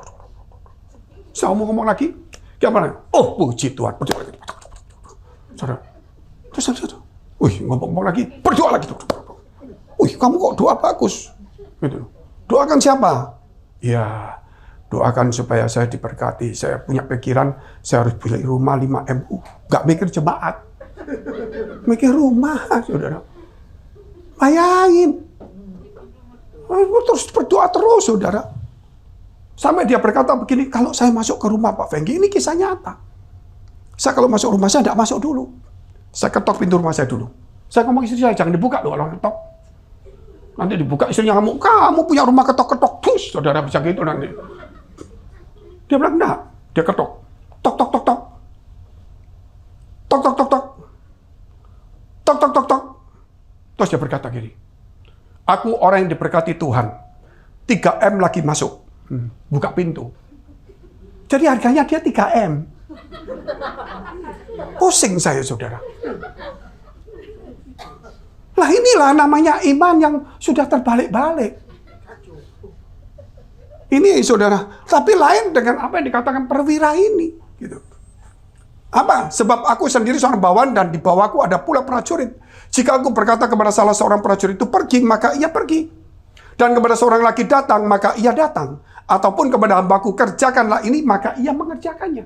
Saya ngomong lagi, gimana? Oh puji Tuhan, berdoa lagi. Saudara, terus ngomong lagi, berdoa lagi. Wih, kamu kok doa bagus. Gitu. Doakan siapa? Ya, doakan supaya saya diberkati. Saya punya pikiran, saya harus beli rumah 5 MU. Gak mikir jemaat. Mikir rumah, saudara. Bayangin. Terus berdoa terus, saudara. Sampai dia berkata begini, kalau saya masuk ke rumah Pak Fengki, ini kisah nyata. Saya kalau masuk rumah saya, tidak masuk dulu. Saya ketok pintu rumah saya dulu. Saya ngomong istri saya, jangan dibuka doa orang ketok. Nanti dibuka istrinya ngomong, kamu punya rumah ketok-ketok. Terus saudara bisa gitu nanti. Dia bilang, enggak. Dia ketok. Tok, tok, tok, tok. Tok, tok, tok, tok. Tok, tok, tok, tok. Terus dia berkata gini, aku orang yang diberkati Tuhan. 3M lagi masuk. Buka pintu. Jadi harganya dia 3M. Pusing saya, saudara. Lah inilah namanya iman yang sudah terbalik-balik. Ini saudara, tapi lain dengan apa yang dikatakan perwira ini. Gitu. Apa? Sebab aku sendiri seorang bawahan dan di bawahku ada pula prajurit. Jika aku berkata kepada salah seorang prajurit itu pergi, maka ia pergi. Dan kepada seorang lagi datang, maka ia datang. Ataupun kepada hambaku kerjakanlah ini, maka ia mengerjakannya.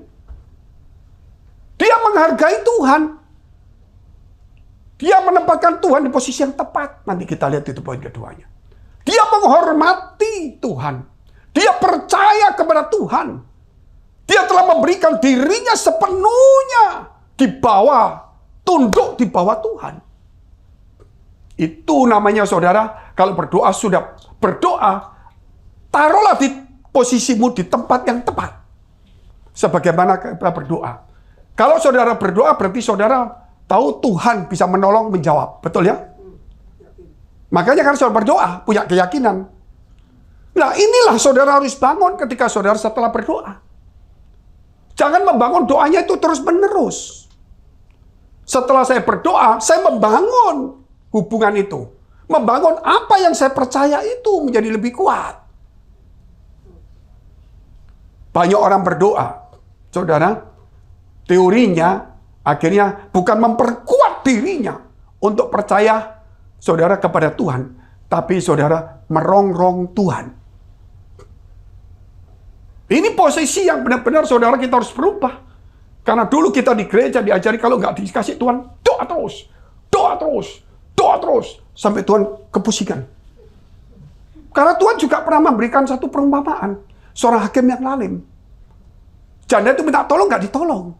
Dia menghargai Tuhan. Dia menempatkan Tuhan di posisi yang tepat. Nanti kita lihat itu poin keduanya. Dia menghormati Tuhan. Dia percaya kepada Tuhan. Dia telah memberikan dirinya sepenuhnya di bawah, tunduk di bawah Tuhan. Itu namanya saudara, kalau berdoa sudah berdoa, taruhlah di posisimu di tempat yang tepat. Sebagaimana kita berdoa. Kalau saudara berdoa berarti saudara tahu Tuhan bisa menolong, menjawab. Betul ya? Makanya kan saudara berdoa, punya keyakinan. Nah inilah saudara harus bangun ketika saudara setelah berdoa. Jangan membangun doanya itu terus-menerus. Setelah saya berdoa, saya membangun hubungan itu. Membangun apa yang saya percaya itu menjadi lebih kuat. Banyak orang berdoa, saudara, teorinya akhirnya bukan memperkuat dirinya untuk percaya, saudara, kepada Tuhan, tapi saudara merongrong Tuhan. Ini posisi yang benar-benar saudara kita harus berubah. Karena dulu kita di gereja diajari kalau nggak dikasih Tuhan, doa terus, doa terus, doa terus. Sampai Tuhan kepusingan. Karena Tuhan juga pernah memberikan satu perumpamaan. Seorang hakim yang lalim. Janda itu minta tolong, nggak ditolong.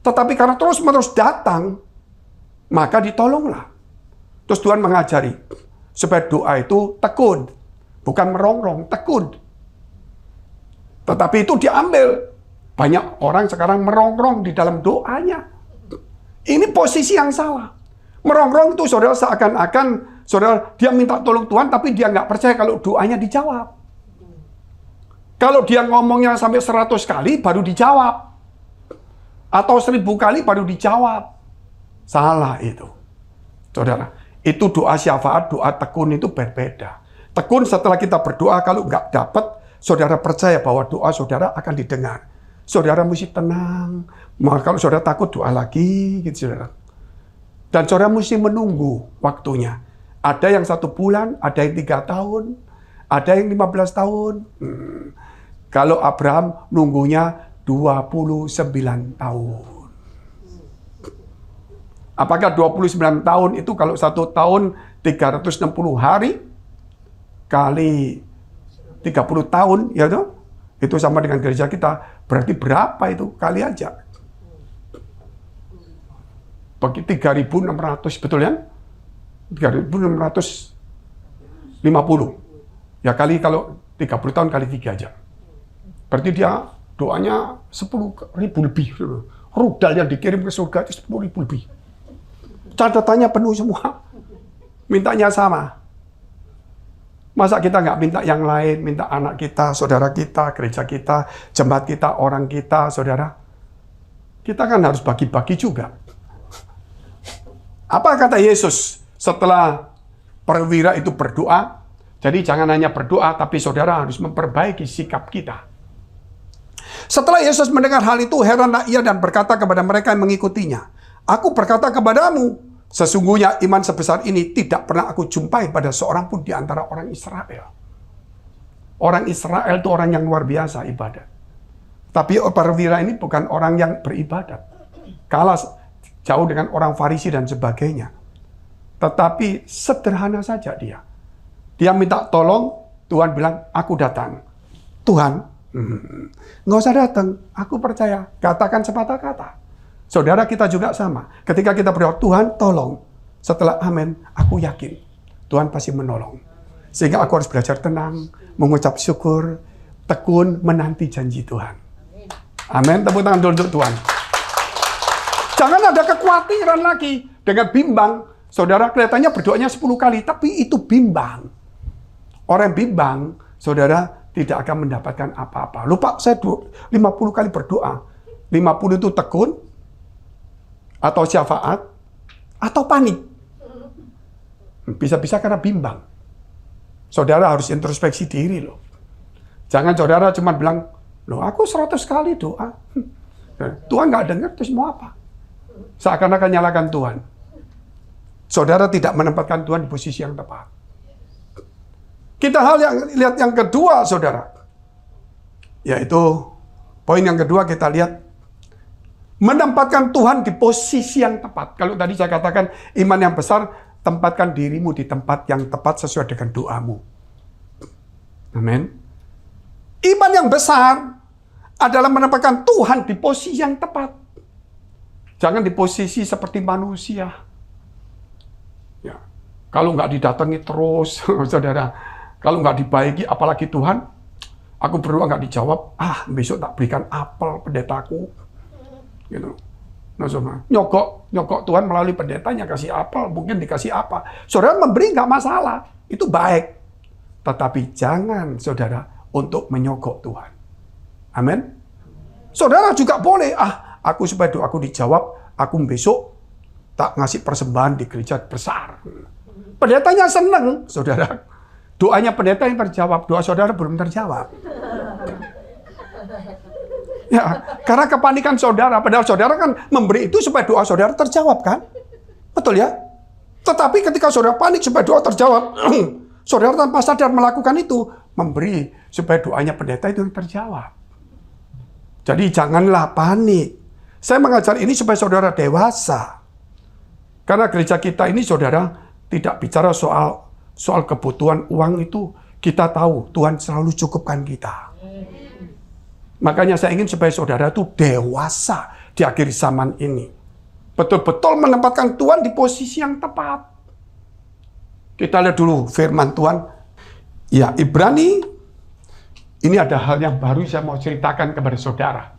Tetapi karena terus-menerus datang, maka ditolonglah. Terus Tuhan mengajari, supaya doa itu tekun. Bukan merongrong, tekun. Tetapi itu diambil. Banyak orang sekarang merongrong di dalam doanya. Ini posisi yang salah. Merongrong itu saudara seakan-akan saudara dia minta tolong Tuhan tapi dia nggak percaya kalau doanya dijawab. Kalau dia ngomongnya sampai 100 kali baru dijawab. Atau 1000 kali baru dijawab. Salah itu. Saudara, itu doa syafaat, doa tekun itu berbeda. Tekun setelah kita berdoa kalau nggak dapat, saudara percaya bahwa doa saudara akan didengar. Saudara mesti tenang. Maka kalau saudara takut doa lagi, gitu saudara. Dan saudara mesti menunggu waktunya. Ada yang 1 bulan, ada yang 3 tahun, ada yang 15 tahun. Kalau Abraham nunggunya 29 tahun. Apakah 29 tahun itu kalau 1 tahun 360 hari kali 30 tahun, ya toh? Itu sama dengan gereja kita. Berarti berapa itu? Kali aja. Bagi 3.600, betul ya? 3.650. Ya kali kalau 30 tahun kali 3 aja. Berarti dia doanya 10.000 lebih. Rudal yang dikirim ke surga itu 10.000 lebih. Catatannya penuh semua. Mintanya sama. Masa kita nggak minta yang lain, minta anak kita, saudara kita, gereja kita, jemaat kita, orang kita, saudara. Kita kan harus bagi-bagi juga. Apa kata Yesus setelah perwira itu berdoa? Jadi jangan hanya berdoa, tapi saudara harus memperbaiki sikap kita. Setelah Yesus mendengar hal itu, heranlah ia dan berkata kepada mereka yang mengikutinya, "Aku berkata kepadamu, sesungguhnya iman sebesar ini tidak pernah aku jumpai pada seorang pun di antara orang Israel." Orang Israel itu orang yang luar biasa ibadat. Tapi perwira ini bukan orang yang beribadat. Kalah jauh dengan orang Farisi dan sebagainya. Tetapi sederhana saja dia. Dia minta tolong, Tuhan bilang, "Aku datang." Tuhan, nggak usah datang, aku percaya. Katakan sepatah kata. Saudara kita juga sama. Ketika kita berdoa, Tuhan tolong. Setelah amin, aku yakin Tuhan pasti menolong. Sehingga aku harus belajar tenang, mengucap syukur, tekun, menanti janji Tuhan. Amin. Tepuk tangan dulu untuk Tuhan. Jangan ada kekhawatiran lagi. Dengan bimbang, saudara kelihatannya berdoanya 10 kali, tapi itu bimbang. Orang bimbang, saudara tidak akan mendapatkan apa-apa. Lupa, saya 50 kali berdoa. 50 itu tekun, atau syafaat, atau panik. Bisa-bisa karena bimbang. Saudara harus introspeksi diri loh. Jangan saudara cuma bilang, loh aku 100 kali doa. Tuhan nggak dengar, terus mau apa? Seakan-akan nyalakan Tuhan. Saudara tidak menempatkan Tuhan di posisi yang tepat. Kita lihat yang kedua, saudara. Yaitu, poin yang kedua kita lihat, menempatkan Tuhan di posisi yang tepat. Kalau tadi saya katakan iman yang besar, tempatkan dirimu di tempat yang tepat sesuai dengan doamu. Amin. Iman yang besar adalah menempatkan Tuhan di posisi yang tepat. Jangan di posisi seperti manusia. Ya. Kalau nggak didatangi terus, saudara. Kalau nggak dibaiki, apalagi Tuhan, aku berdoa nggak dijawab. Besok tak berikan apel pendetaku. Gitu. Nah, saudara, nyogok Tuhan melalui pendetanya kasih apel, mungkin dikasih apa. Saudara memberi nggak masalah, itu baik. Tetapi jangan saudara untuk menyogok Tuhan. Amin. Saudara juga boleh, aku supaya doaku dijawab, aku besok tak ngasih persembahan di gereja besar. Pendetanya seneng, saudara. Doanya pendeta yang terjawab, doa saudara belum terjawab. Ya, karena kepanikan saudara, padahal saudara kan memberi itu supaya doa saudara terjawab kan? Betul ya? Tetapi ketika saudara panik supaya doa terjawab, saudara tanpa sadar melakukan itu, memberi supaya doanya pendeta itu yang terjawab. Jadi janganlah panik. Saya mengajar ini supaya saudara dewasa. Karena gereja kita ini saudara tidak bicara soal kebutuhan uang itu. Kita tahu Tuhan selalu cukupkan kita. Makanya saya ingin supaya saudara itu dewasa di akhir zaman ini. Betul-betul menempatkan Tuhan di posisi yang tepat. Kita lihat dulu firman Tuhan. Ya, Ibrani. Ini ada hal yang baru saya mau ceritakan kepada saudara.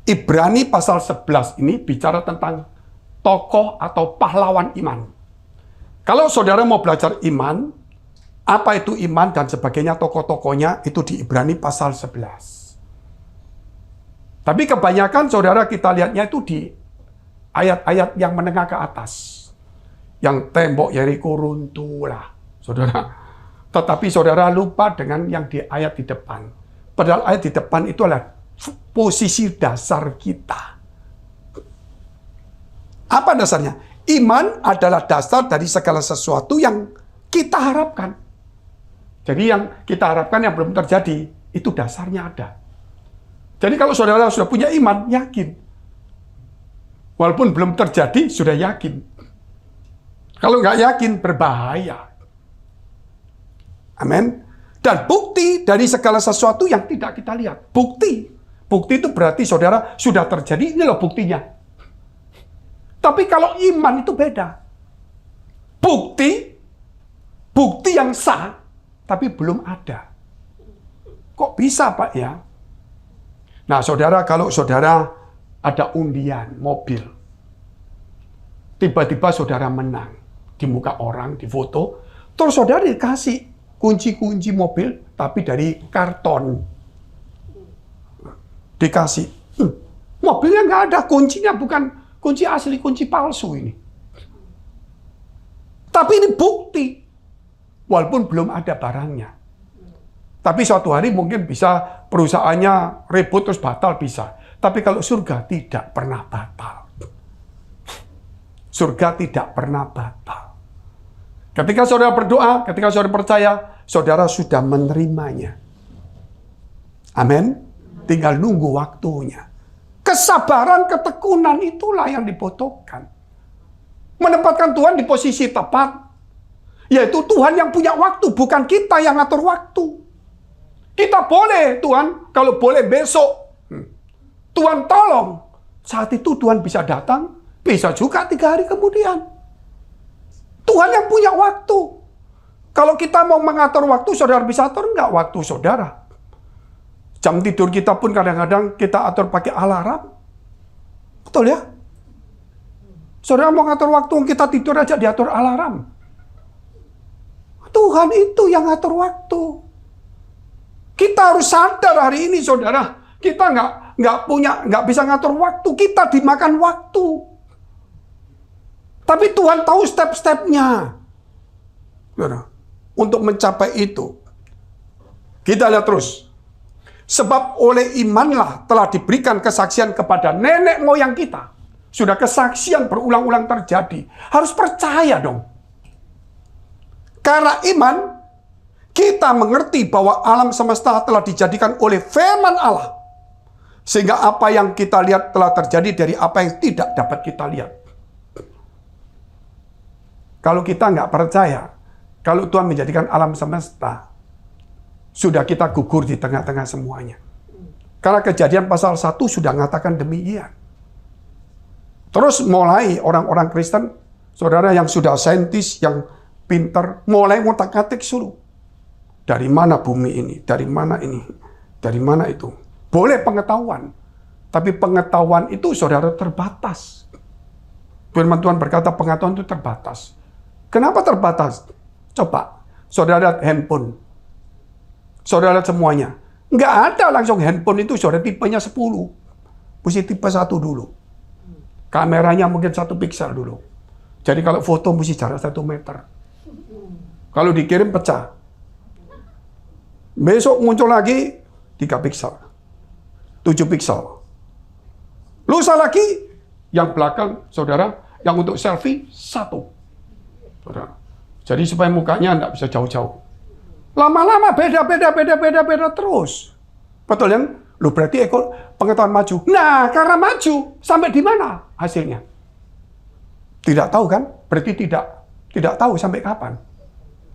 Ibrani pasal 11 ini bicara tentang tokoh atau pahlawan iman. Kalau saudara mau belajar iman, apa itu iman dan sebagainya, tokoh-tokohnya itu di Ibrani pasal 11. Tapi kebanyakan saudara kita lihatnya itu di ayat-ayat yang menengah ke atas. Yang tembok Yeriko runtuh lah, saudara. Tetapi saudara lupa dengan yang di ayat di depan. Padahal ayat di depan itu adalah posisi dasar kita. Apa dasarnya? Iman adalah dasar dari segala sesuatu yang kita harapkan. Jadi yang kita harapkan yang belum terjadi, itu dasarnya ada. Jadi kalau saudara sudah punya iman, yakin. Walaupun belum terjadi, sudah yakin. Kalau nggak yakin, berbahaya. Amin. Dan bukti dari segala sesuatu yang tidak kita lihat. Bukti. Bukti itu berarti saudara sudah terjadi, ini loh buktinya. Tapi kalau iman itu beda. Bukti yang sah, tapi belum ada. Kok bisa Pak ya? Nah saudara, kalau saudara ada undian mobil, tiba-tiba saudara menang di muka orang, di foto, terus saudara dikasih kunci-kunci mobil, tapi dari karton. Dikasih. Mobilnya nggak ada, kuncinya bukan kunci asli, kunci palsu ini. Tapi ini bukti. Walaupun belum ada barangnya. Tapi suatu hari mungkin bisa perusahaannya ribut terus batal bisa. Tapi kalau surga tidak pernah batal. Surga tidak pernah batal. Ketika saudara berdoa, ketika saudara percaya, saudara sudah menerimanya. Amin. Tinggal nunggu waktunya. Kesabaran, ketekunan itulah yang dibutuhkan. Menempatkan Tuhan di posisi tepat. Yaitu Tuhan yang punya waktu, bukan kita yang ngatur waktu. Kita boleh, Tuhan, kalau boleh besok. Tuhan tolong. Saat itu Tuhan bisa datang, bisa juga 3 hari kemudian. Tuhan yang punya waktu. Kalau kita mau mengatur waktu, saudara bisa atur enggak waktu saudara? Jam tidur kita pun kadang-kadang kita atur pakai alarm. Betul ya? Saudara mau ngatur waktu, kita tidur aja diatur alarm. Tuhan itu yang ngatur waktu. Kita harus sadar hari ini, saudara. Kita nggak bisa ngatur waktu. Kita dimakan waktu. Tapi Tuhan tahu step-stepnya. Untuk mencapai itu. Kita lihat terus. Sebab oleh imanlah telah diberikan kesaksian kepada nenek moyang kita. Sudah kesaksian berulang-ulang terjadi. Harus percaya dong. Karena iman, kita mengerti bahwa alam semesta telah dijadikan oleh firman Allah. Sehingga apa yang kita lihat telah terjadi dari apa yang tidak dapat kita lihat. Kalau kita nggak percaya, kalau Tuhan menjadikan alam semesta, sudah kita gugur di tengah-tengah semuanya. Karena Kejadian pasal 1 sudah mengatakan demikian. Terus mulai orang-orang Kristen, saudara yang sudah saintis, yang pintar, mulai ngotak-ngatik suruh. Dari mana bumi ini? Dari mana ini? Dari mana itu? Boleh pengetahuan. Tapi pengetahuan itu saudara terbatas. Firman Tuhan berkata pengetahuan itu terbatas. Kenapa terbatas? Coba, saudara lihat handphone. Saudara lihat semuanya. Nggak ada langsung handphone itu saudara tipenya 10. Mesti tipe 1 dulu. Kameranya mungkin 1 piksel dulu. Jadi kalau foto mesti jarak 1 meter. Kalau dikirim pecah. Besok muncul lagi 3 piksel. 7 piksel. Lusa lagi, yang belakang, saudara, yang untuk selfie 1. Saudara. Jadi supaya mukanya enggak bisa jauh-jauh. Lama-lama beda terus. Betul kan? Loh berarti pengetahuan maju. Nah, karena maju, sampai di mana hasilnya? Tidak tahu kan? Berarti tidak tahu sampai kapan.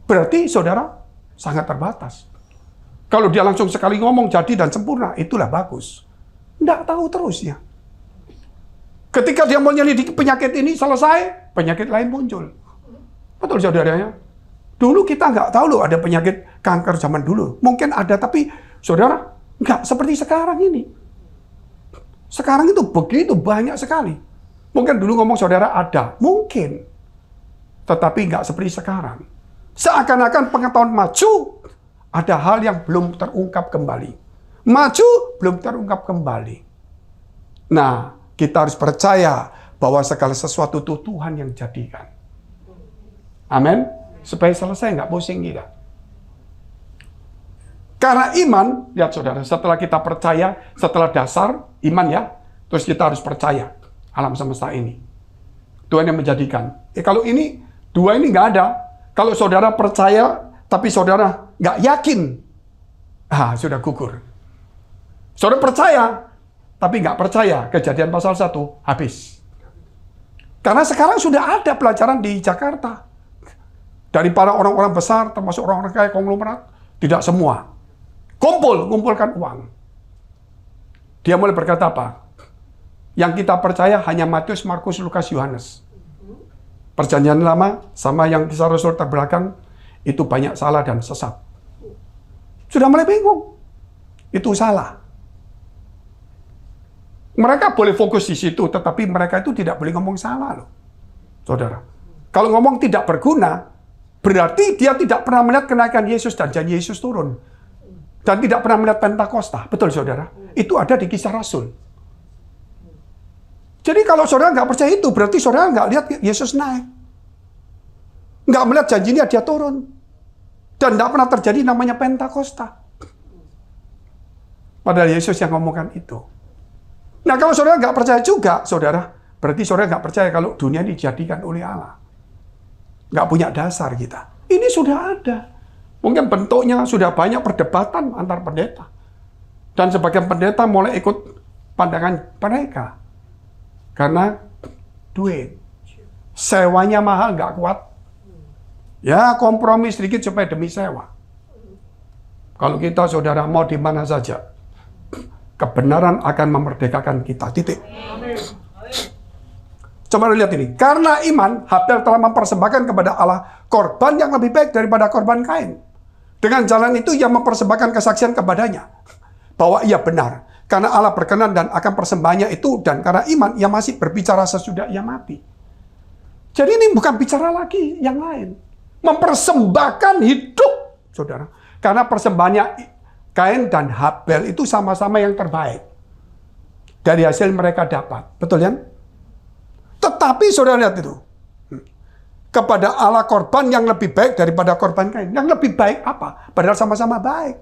Berarti saudara sangat terbatas. Kalau dia langsung sekali ngomong jadi dan sempurna, itulah bagus. Tidak tahu terusnya. Ketika dia mau menyelidiki penyakit ini selesai, penyakit lain muncul. Betul saudaranya? Dulu kita nggak tahu loh ada penyakit kanker zaman dulu. Mungkin ada, tapi saudara, nggak seperti sekarang ini. Sekarang itu begitu banyak sekali. Mungkin dulu ngomong saudara ada, mungkin. Tetapi nggak seperti sekarang. Seakan-akan pengetahuan maju, ada hal yang belum terungkap kembali. Maju, belum terungkap kembali. Nah, kita harus percaya bahwa segala sesuatu itu Tuhan yang jadikan. Amin. Supaya selesai, nggak pusing kita. Karena iman, lihat saudara, setelah kita percaya, setelah dasar, iman ya, terus kita harus percaya alam semesta ini. Tuhan yang menjadikan. Kalau ini, 2 ini nggak ada. Kalau saudara percaya, tapi saudara nggak yakin, sudah gugur. Saudara percaya, tapi nggak percaya, Kejadian pasal 1, habis. Karena sekarang sudah ada pelajaran di Jakarta. Dari para orang-orang besar, termasuk orang-orang kaya konglomerat, tidak semua. Kumpulkan uang. Dia mulai berkata apa? Yang kita percaya hanya Matius, Markus, Lukas, Yohanes. Perjanjian lama sama yang kisah Rasul terbelakang itu banyak salah dan sesat. Sudah mulai bingung. Itu salah. Mereka boleh fokus di situ, tetapi mereka itu tidak boleh ngomong salah loh. Saudara. Kalau ngomong tidak berguna, berarti dia tidak pernah melihat kenaikan Yesus dan janji Yesus turun. Dan tidak pernah melihat Pentakosta. Betul saudara? Itu ada di kisah Rasul. Jadi kalau saudara nggak percaya itu, berarti saudara nggak lihat Yesus naik. Nggak melihat janjinya dia turun. Dan nggak pernah terjadi namanya Pentakosta. Padahal Yesus yang ngomongkan itu. Nah kalau saudara nggak percaya juga, saudara, berarti saudara nggak percaya kalau dunia ini dijadikan oleh Allah. Nggak punya dasar kita. Ini sudah ada. Mungkin bentuknya sudah banyak perdebatan antar pendeta. Dan sebagian pendeta mulai ikut pandangan mereka. Karena duit. Sewanya mahal, nggak kuat. Ya kompromi sedikit supaya demi sewa. Kalau kita saudara mau di mana saja, kebenaran akan memerdekakan kita. Titik. Coba lihat ini. Karena iman, Habel telah mempersembahkan kepada Allah korban yang lebih baik daripada korban Kain. Dengan jalan itu ia mempersembahkan kesaksian kepadanya bahwa ia benar. Karena Allah berkenan dan akan persembahannya itu, dan karena iman ia masih berbicara sesudah ia mati. Jadi ini bukan bicara lagi yang lain. Mempersembahkan hidup, saudara. Karena persembahannya Kain dan Habel itu sama-sama yang terbaik. Dari hasil mereka dapat. Betul kan? Tetapi saudara lihat itu. Kepada Allah korban yang lebih baik daripada korban Kain. Yang lebih baik apa? Padahal sama-sama baik.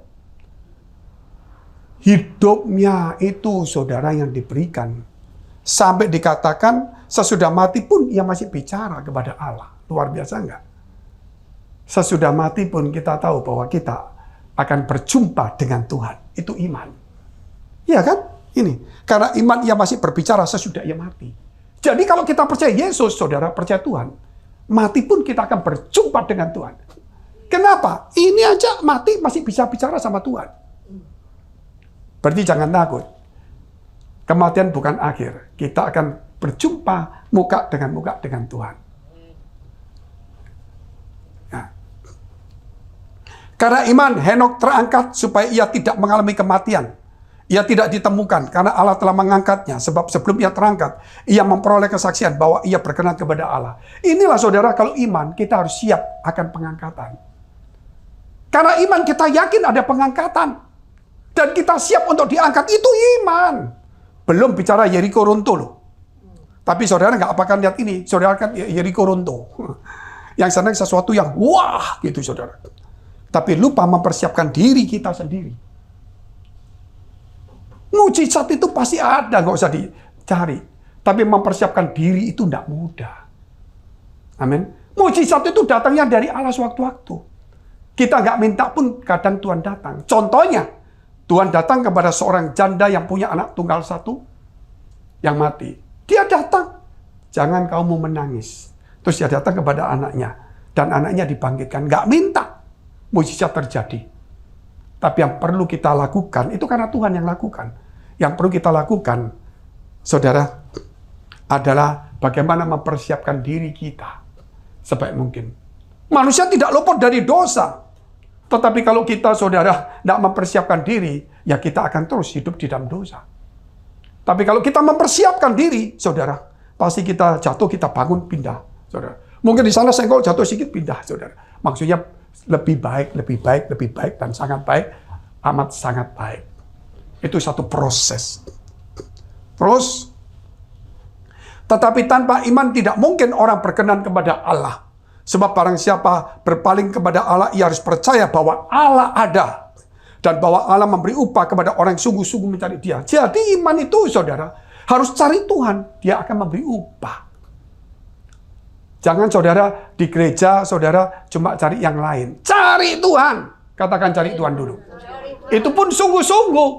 Hidupnya itu saudara yang diberikan. Sampai dikatakan sesudah mati pun ia masih bicara kepada Allah. Luar biasa enggak? Sesudah mati pun kita tahu bahwa kita akan berjumpa dengan Tuhan. Itu iman. Iya kan? Ini. Karena iman ia masih berbicara sesudah ia mati. Jadi kalau kita percaya Yesus, saudara percaya Tuhan. Mati pun kita akan berjumpa dengan Tuhan. Kenapa? Ini aja mati masih bisa bicara sama Tuhan. Berarti jangan takut. Kematian bukan akhir. Kita akan berjumpa muka dengan Tuhan. Nah. Karena iman, Henokh terangkat supaya ia tidak mengalami kematian. Ia tidak ditemukan karena Allah telah mengangkatnya. Sebab sebelum ia terangkat, ia memperoleh kesaksian bahwa ia berkenan kepada Allah. Inilah saudara, kalau iman, kita harus siap akan pengangkatan. Karena iman kita yakin ada pengangkatan. Dan kita siap untuk diangkat. Itu iman. Belum bicara Yeriko runtuh loh. Tapi saudara nggak akan lihat ini. Saudara kan Yeriko runtuh. Yang senang sesuatu yang wah gitu saudara. Tapi lupa mempersiapkan diri kita sendiri. Mujizat itu pasti ada, nggak usah dicari. Tapi mempersiapkan diri itu tidak mudah. Amin. Mujizat itu datangnya dari Allah sewaktu-waktu. Kita nggak minta pun kadang Tuhan datang. Contohnya, Tuhan datang kepada seorang janda yang punya anak tunggal satu yang mati. Dia datang. Jangan kamu menangis. Terus dia datang kepada anaknya. Dan anaknya dibangkitkan. Nggak minta mujizat terjadi. Tapi yang perlu kita lakukan, itu karena Tuhan yang lakukan. Yang perlu kita lakukan, saudara, adalah bagaimana mempersiapkan diri kita sebaik mungkin. Manusia tidak luput dari dosa. Tetapi kalau kita, saudara, tidak mempersiapkan diri, ya kita akan terus hidup di dalam dosa. Tapi kalau kita mempersiapkan diri, saudara, pasti kita jatuh, kita bangun, pindah, saudara. Mungkin di sana senggol jatuh sedikit, pindah, saudara. Maksudnya lebih baik, dan sangat baik, amat sangat baik. Itu satu proses. Terus, tetapi tanpa iman tidak mungkin orang berkenan kepada Allah. Sebab barang siapa berpaling kepada Allah, ia harus percaya bahwa Allah ada. Dan bahwa Allah memberi upah kepada orang yang sungguh-sungguh mencari Dia. Jadi iman itu, saudara, harus cari Tuhan. Dia akan memberi upah. Jangan saudara di gereja, saudara cuma cari yang lain. Cari Tuhan. Katakan cari Tuhan dulu. Itu pun sungguh-sungguh.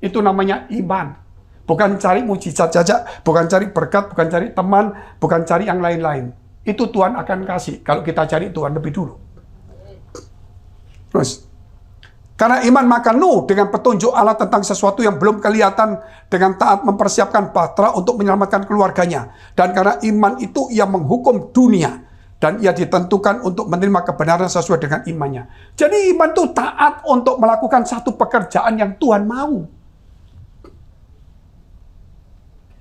Itu namanya iman. Bukan cari mujizat saja, bukan cari berkat, bukan cari teman, bukan cari yang lain-lain. Itu Tuhan akan kasih kalau kita cari Tuhan lebih dulu. Terus, karena iman maka Nuh dengan petunjuk Allah tentang sesuatu yang belum kelihatan, dengan taat mempersiapkan bahtera untuk menyelamatkan keluarganya. Dan karena iman itu ia menghukum dunia, dan ia ditentukan untuk menerima kebenaran sesuai dengan imannya. Jadi iman itu taat untuk melakukan satu pekerjaan yang Tuhan mau.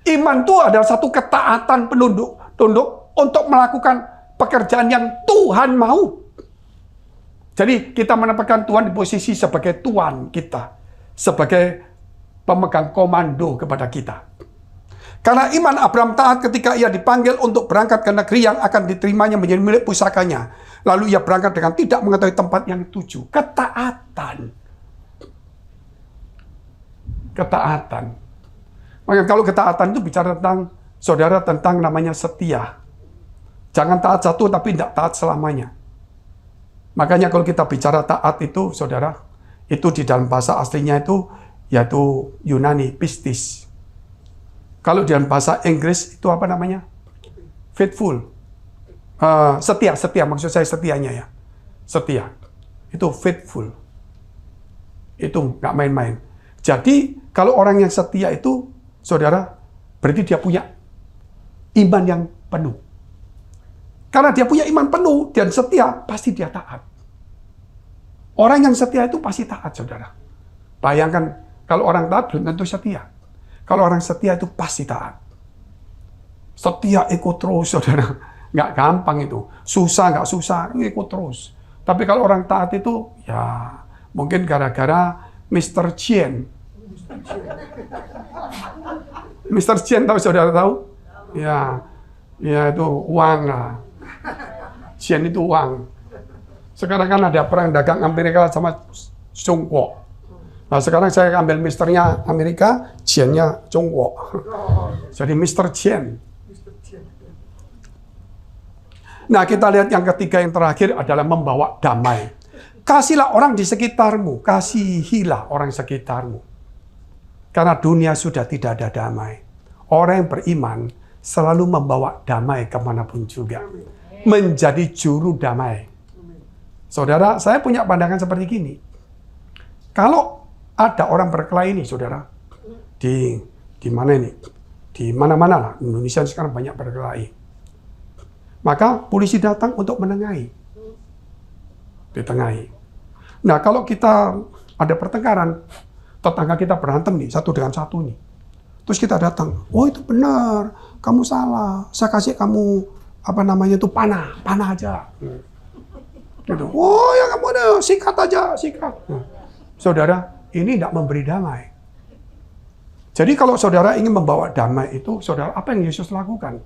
Iman itu adalah satu ketaatan tunduk untuk melakukan pekerjaan yang Tuhan mau. Jadi kita menempatkan Tuhan di posisi sebagai Tuhan kita. Sebagai pemegang komando kepada kita. Karena iman Abraham taat ketika ia dipanggil untuk berangkat ke negeri yang akan diterimanya menjadi milik pusakanya. Lalu ia berangkat dengan tidak mengetahui tempat yang dituju. Ketaatan. Ketaatan. Maka kalau ketaatan itu bicara tentang, saudara, tentang namanya setia. Jangan taat satu tapi tidak taat selamanya. Makanya kalau kita bicara taat itu, saudara, itu di dalam bahasa aslinya itu, yaitu Yunani, pistis. Kalau di dalam bahasa Inggris itu apa namanya? Faithful. Setia, maksud saya setianya ya. Setia. Itu faithful. Itu nggak main-main. Jadi, kalau orang yang setia itu, saudara, berarti dia punya iman yang penuh. Karena dia punya iman penuh dan setia, pasti dia taat. Orang yang setia itu pasti taat, saudara. Bayangkan, kalau orang taat belum tentu setia. Kalau orang setia itu pasti taat. Setia ikut terus, saudara. Nggak gampang itu. Susah, nggak susah, ikut terus. Tapi kalau orang taat itu, ya mungkin gara-gara Mr. Chen. Mr. Chen tahu, saudara tahu? Ya itu uang lah. Chen itu uang. Sekarang kan ada perang dagang Amerika sama Tiongkok. Nah sekarang saya ambil Misternya Amerika, Chen-nya Tiongkok. Jadi Mr. Chen. Nah kita lihat yang ketiga, yang terakhir adalah membawa damai. Kasihlah orang di sekitarmu, kasihilah orang sekitarmu. Karena dunia sudah tidak ada damai. Orang yang beriman selalu membawa damai kemanapun juga. Menjadi juru damai. Saudara, saya punya pandangan seperti gini. Kalau ada orang berkelahi nih, saudara, di mana ini? Di mana-mana lah. Indonesia sekarang banyak berkelahi. Maka polisi datang untuk menengahi. Ditengahi. Nah, kalau kita ada pertengkaran, tetangga kita berantem nih, satu dengan satu nih. Terus kita datang, oh itu benar, kamu salah, saya kasih kamu panah aja. Gitu. Oh ya kamu ada, sikat aja, sikat. Saudara, ini tidak memberi damai. Jadi kalau saudara ingin membawa damai itu, saudara, apa yang Yesus lakukan?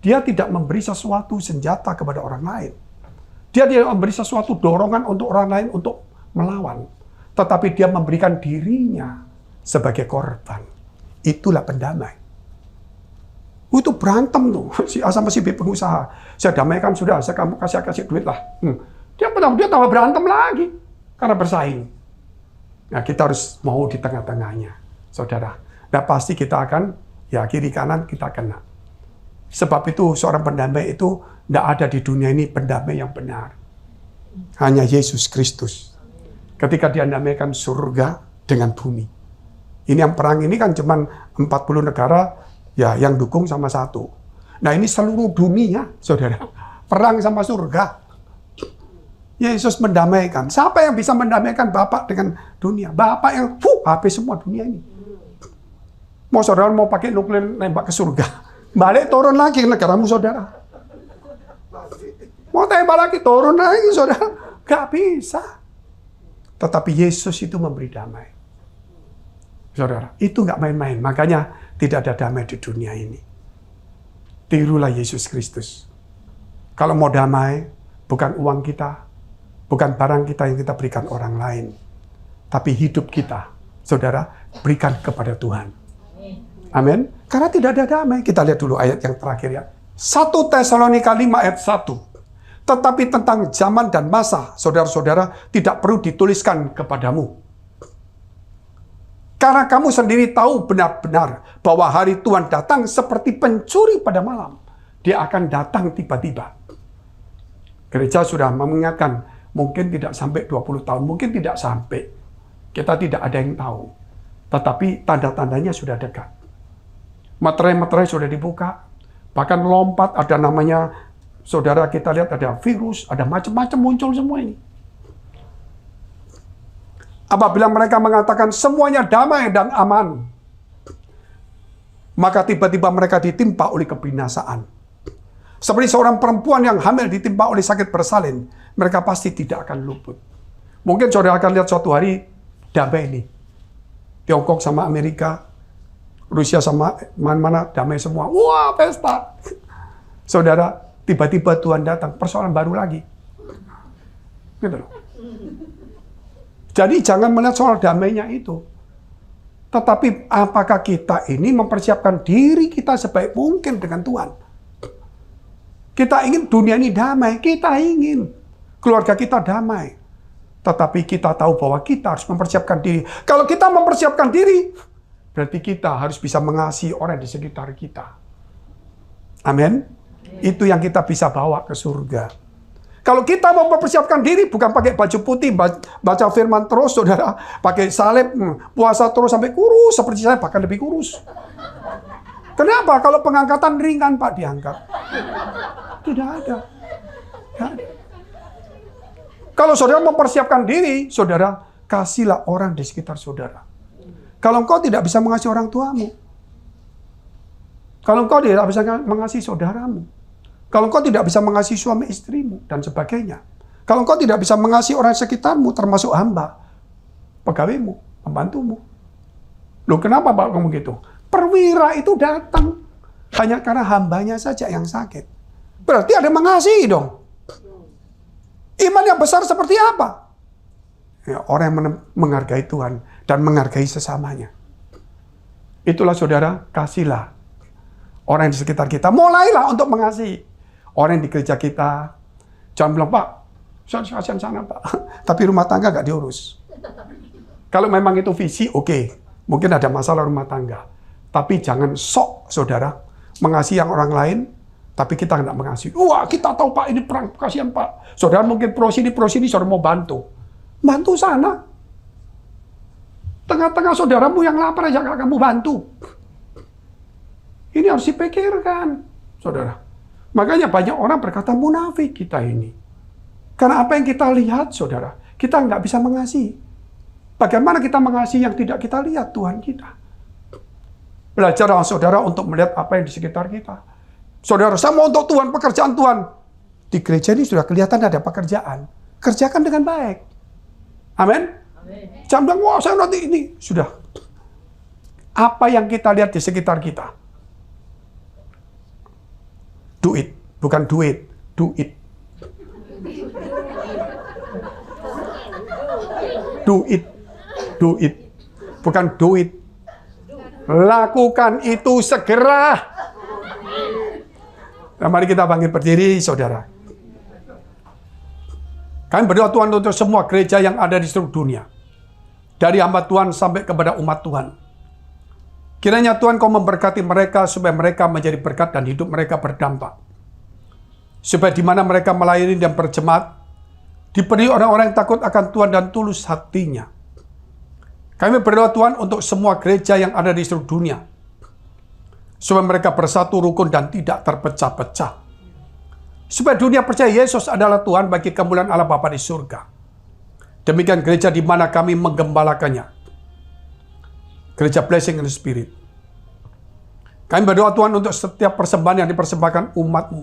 Dia tidak memberi sesuatu senjata kepada orang lain. Dia tidak memberi sesuatu dorongan untuk orang lain untuk melawan. Tetapi dia memberikan dirinya sebagai korban. Itulah pendamai. Itu berantem tuh, si A sama si B pengusaha. Saya damaikan sudah, saya kamu kasih duit lah. Dia tambah berantem lagi karena bersaing. Nah, kita harus mau di tengah-tengahnya, saudara. Nah, pasti kita akan, ya kiri kanan kita kena. Sebab itu seorang pendamai itu tidak ada di dunia ini pendamai yang benar. Hanya Yesus Kristus. Ketika dia mendamaikan surga dengan bumi. Ini yang perang ini kan cuma 40 negara ya yang dukung sama satu. Nah ini seluruh dunia, saudara. Perang sama surga. Yesus mendamaikan. Siapa yang bisa mendamaikan Bapak dengan dunia? Bapak yang habis semua dunia ini. Mau saudara mau pakai nuklir nembak ke surga. Balik turun lagi ke negaramu saudara. Mau tembak lagi turun lagi saudara. Gak bisa. Tetapi Yesus itu memberi damai. Saudara, itu nggak main-main. Makanya tidak ada damai di dunia ini. Tirulah Yesus Kristus. Kalau mau damai, bukan uang kita, bukan barang kita yang kita berikan orang lain. Tapi hidup kita, saudara, berikan kepada Tuhan. Amin. Karena tidak ada damai. Kita lihat dulu ayat yang terakhir ya. 1 Tesalonika 5 ayat 1. Tetapi tentang zaman dan masa, saudara-saudara, tidak perlu dituliskan kepadamu. Karena kamu sendiri tahu benar-benar bahwa hari Tuhan datang seperti pencuri pada malam. Dia akan datang tiba-tiba. Gereja sudah mengingatkan, mungkin tidak sampai 20 tahun, mungkin tidak sampai. Kita tidak ada yang tahu. Tetapi tanda-tandanya sudah dekat. Materai-materai sudah dibuka. Bahkan lompat, ada namanya, saudara kita lihat ada virus, ada macam-macam muncul semua ini. Apabila mereka mengatakan semuanya damai dan aman, maka tiba-tiba mereka ditimpa oleh kebinasaan. Seperti seorang perempuan yang hamil ditimpa oleh sakit bersalin, mereka pasti tidak akan luput. Mungkin saudara akan lihat suatu hari damai ini. Tiongkok sama Amerika, Rusia sama mana-mana damai semua. Wah, pesta. Saudara, tiba-tiba Tuhan datang, persoalan baru lagi. Gitu loh. Jadi jangan melihat soal damainya itu. Tetapi apakah kita ini mempersiapkan diri kita sebaik mungkin dengan Tuhan? Kita ingin dunia ini damai, kita ingin keluarga kita damai. Tetapi kita tahu bahwa kita harus mempersiapkan diri. Kalau kita mempersiapkan diri, berarti kita harus bisa mengasihi orang di sekitar kita. Amin. Itu yang kita bisa bawa ke surga. Kalau kita mau mempersiapkan diri, bukan pakai baju putih, baca firman terus, saudara, pakai salib, puasa terus sampai kurus, seperti saya, bahkan lebih kurus. Kenapa? Kalau pengangkatan ringan, Pak, diangkat. Tidak ada. Kalau saudara mempersiapkan diri, saudara, kasihlah orang di sekitar saudara. Kalau engkau tidak bisa mengasihi orang tuamu, kalau engkau tidak bisa mengasihi saudaramu, kalau engkau tidak bisa mengasihi suami istrimu, dan sebagainya. Kalau engkau tidak bisa mengasihi orang sekitarmu, termasuk hamba, pegawaimu, pembantumu. Loh kenapa Pak ngomong gitu? Perwira itu datang hanya karena hambanya saja yang sakit. Berarti ada mengasihi dong. Iman yang besar seperti apa? Ya, orang yang menghargai Tuhan dan menghargai sesamanya. Itulah saudara, kasihlah orang di sekitar kita. Mulailah untuk mengasihi. Orang di gereja kita, jangan bilang, Pak, saya kasihan sana, Pak. Tapi rumah tangga gak diurus. Kalau memang itu visi, oke. Mungkin ada masalah rumah tangga. Tapi jangan sok, saudara, mengasihi yang orang lain, tapi kita nggak mengasihi. Wah, kita tahu, Pak, ini perang, kasihan, Pak. Saudara mungkin pro sini, saudara mau bantu. Bantu sana. Tengah-tengah saudaramu yang lapar aja gak kamu bantu. Ini harus dipikirkan, saudara. Makanya banyak orang berkata munafik kita ini. Karena apa yang kita lihat, saudara, kita nggak bisa mengasihi. Bagaimana kita mengasihi yang tidak kita lihat, Tuhan kita. Belajarlah, saudara, untuk melihat apa yang di sekitar kita. Saudara, saya mau untuk Tuhan, pekerjaan Tuhan. Di gereja ini sudah kelihatan ada pekerjaan. Kerjakan dengan baik. Amin. Jangan bilang, wah saya nanti ini. Sudah. Apa yang kita lihat di sekitar kita? Duit, bukan duit, duit. Duit, duit, bukan duit. Lakukan itu segera. Nah, mari kita bangkit berdiri, saudara. Kami berdoa Tuhan untuk semua gereja yang ada di seluruh dunia. Dari hamba Tuhan sampai kepada umat Tuhan. Kiranya Tuhan Kau memberkati mereka supaya mereka menjadi berkat dan hidup mereka berdampak. Supaya di mana mereka melayani dan berjemaat, dipenuhi orang-orang yang takut akan Tuhan dan tulus hatinya. Kami berdoa Tuhan untuk semua gereja yang ada di seluruh dunia. Supaya mereka bersatu rukun dan tidak terpecah-pecah. Supaya dunia percaya Yesus adalah Tuhan bagi kemuliaan Allah Bapa di surga. Demikian gereja di mana kami menggembalakannya. Gereja Blessing in the Spirit. Kami berdoa Tuhan untuk setiap persembahan yang dipersembahkan umat-Mu.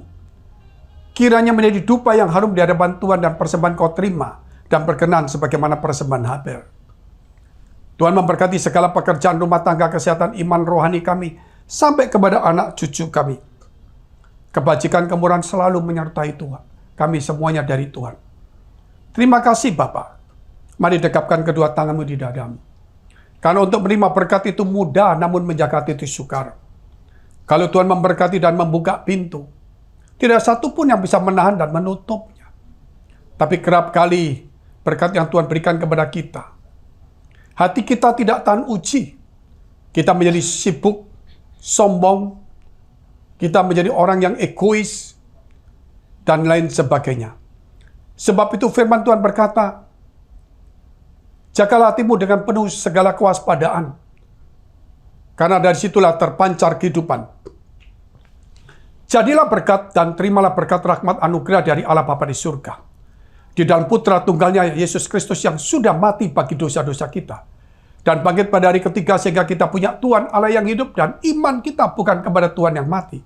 Kiranya menjadi dupa yang harum di hadapan Tuhan dan persembahan Kau terima dan berkenan sebagaimana persembahan Habel. Tuhan memberkati segala pekerjaan rumah tangga, kesehatan, iman, rohani kami, sampai kepada anak cucu kami. Kebajikan, kemurahan selalu menyertai Tuhan. Kami semuanya dari Tuhan. Terima kasih Bapa. Mari dekapkan kedua tanganmu di dadamu. Karena untuk menerima berkat itu mudah, namun menjaga hati itu sukar. Kalau Tuhan memberkati dan membuka pintu, tidak satu pun yang bisa menahan dan menutupnya. Tapi kerap kali berkat yang Tuhan berikan kepada kita, hati kita tidak tahan uji. Kita menjadi sibuk, sombong, kita menjadi orang yang egois, dan lain sebagainya. Sebab itu firman Tuhan berkata, jagalah hatimu dengan penuh segala kewaspadaan, karena dari situlah terpancar kehidupan. Jadilah berkat dan terimalah berkat rahmat anugerah dari Allah Bapa di surga. Di dalam putra tunggalnya Yesus Kristus yang sudah mati bagi dosa-dosa kita. Dan bangkit pada hari ketiga sehingga kita punya Tuhan Allah yang hidup dan iman kita bukan kepada Tuhan yang mati.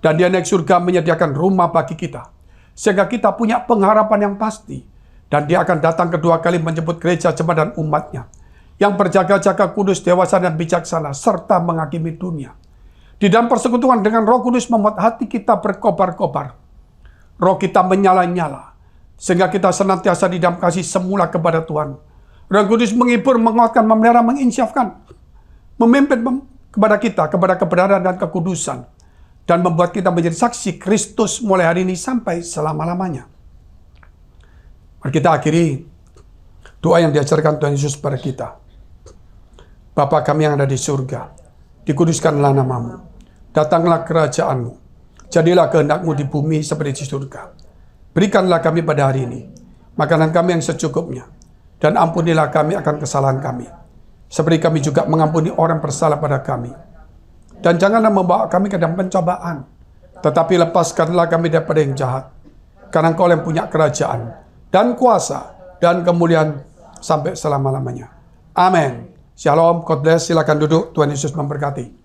Dan Dia naik surga menyediakan rumah bagi kita. Sehingga kita punya pengharapan yang pasti. Dan Dia akan datang kedua kali menjemput gereja jemaat dan umatnya. Yang berjaga-jaga kudus, dewasa dan bijaksana serta menghakimi dunia. Di dalam persekutuan dengan Roh Kudus membuat hati kita berkobar-kobar. Roh kita menyala-nyala. Sehingga kita senantiasa di dalam kasih semula kepada Tuhan. Roh Kudus menghibur, menguatkan, memelihara, menginsyafkan. Memimpin kepada kita, kepada kebenaran dan kekudusan. Dan membuat kita menjadi saksi Kristus mulai hari ini sampai selama-lamanya. Mari kita akhiri doa yang diajarkan Tuhan Yesus kepada kita. Bapa kami yang ada di surga, dikuduskanlah namamu. Datanglah kerajaan-Mu. Jadilah kehendak-Mu di bumi seperti di surga. Berikanlah kami pada hari ini makanan kami yang secukupnya. Dan ampunilah kami akan kesalahan kami. Seperti kami juga mengampuni orang bersalah pada kami. Dan janganlah membawa kami ke dalam pencobaan. Tetapi lepaskanlah kami daripada yang jahat. Karena Engkau yang punya kerajaan dan kuasa dan kemuliaan sampai selama-lamanya. Amin. Shalom, God bless. Silakan duduk. Tuhan Yesus memberkati.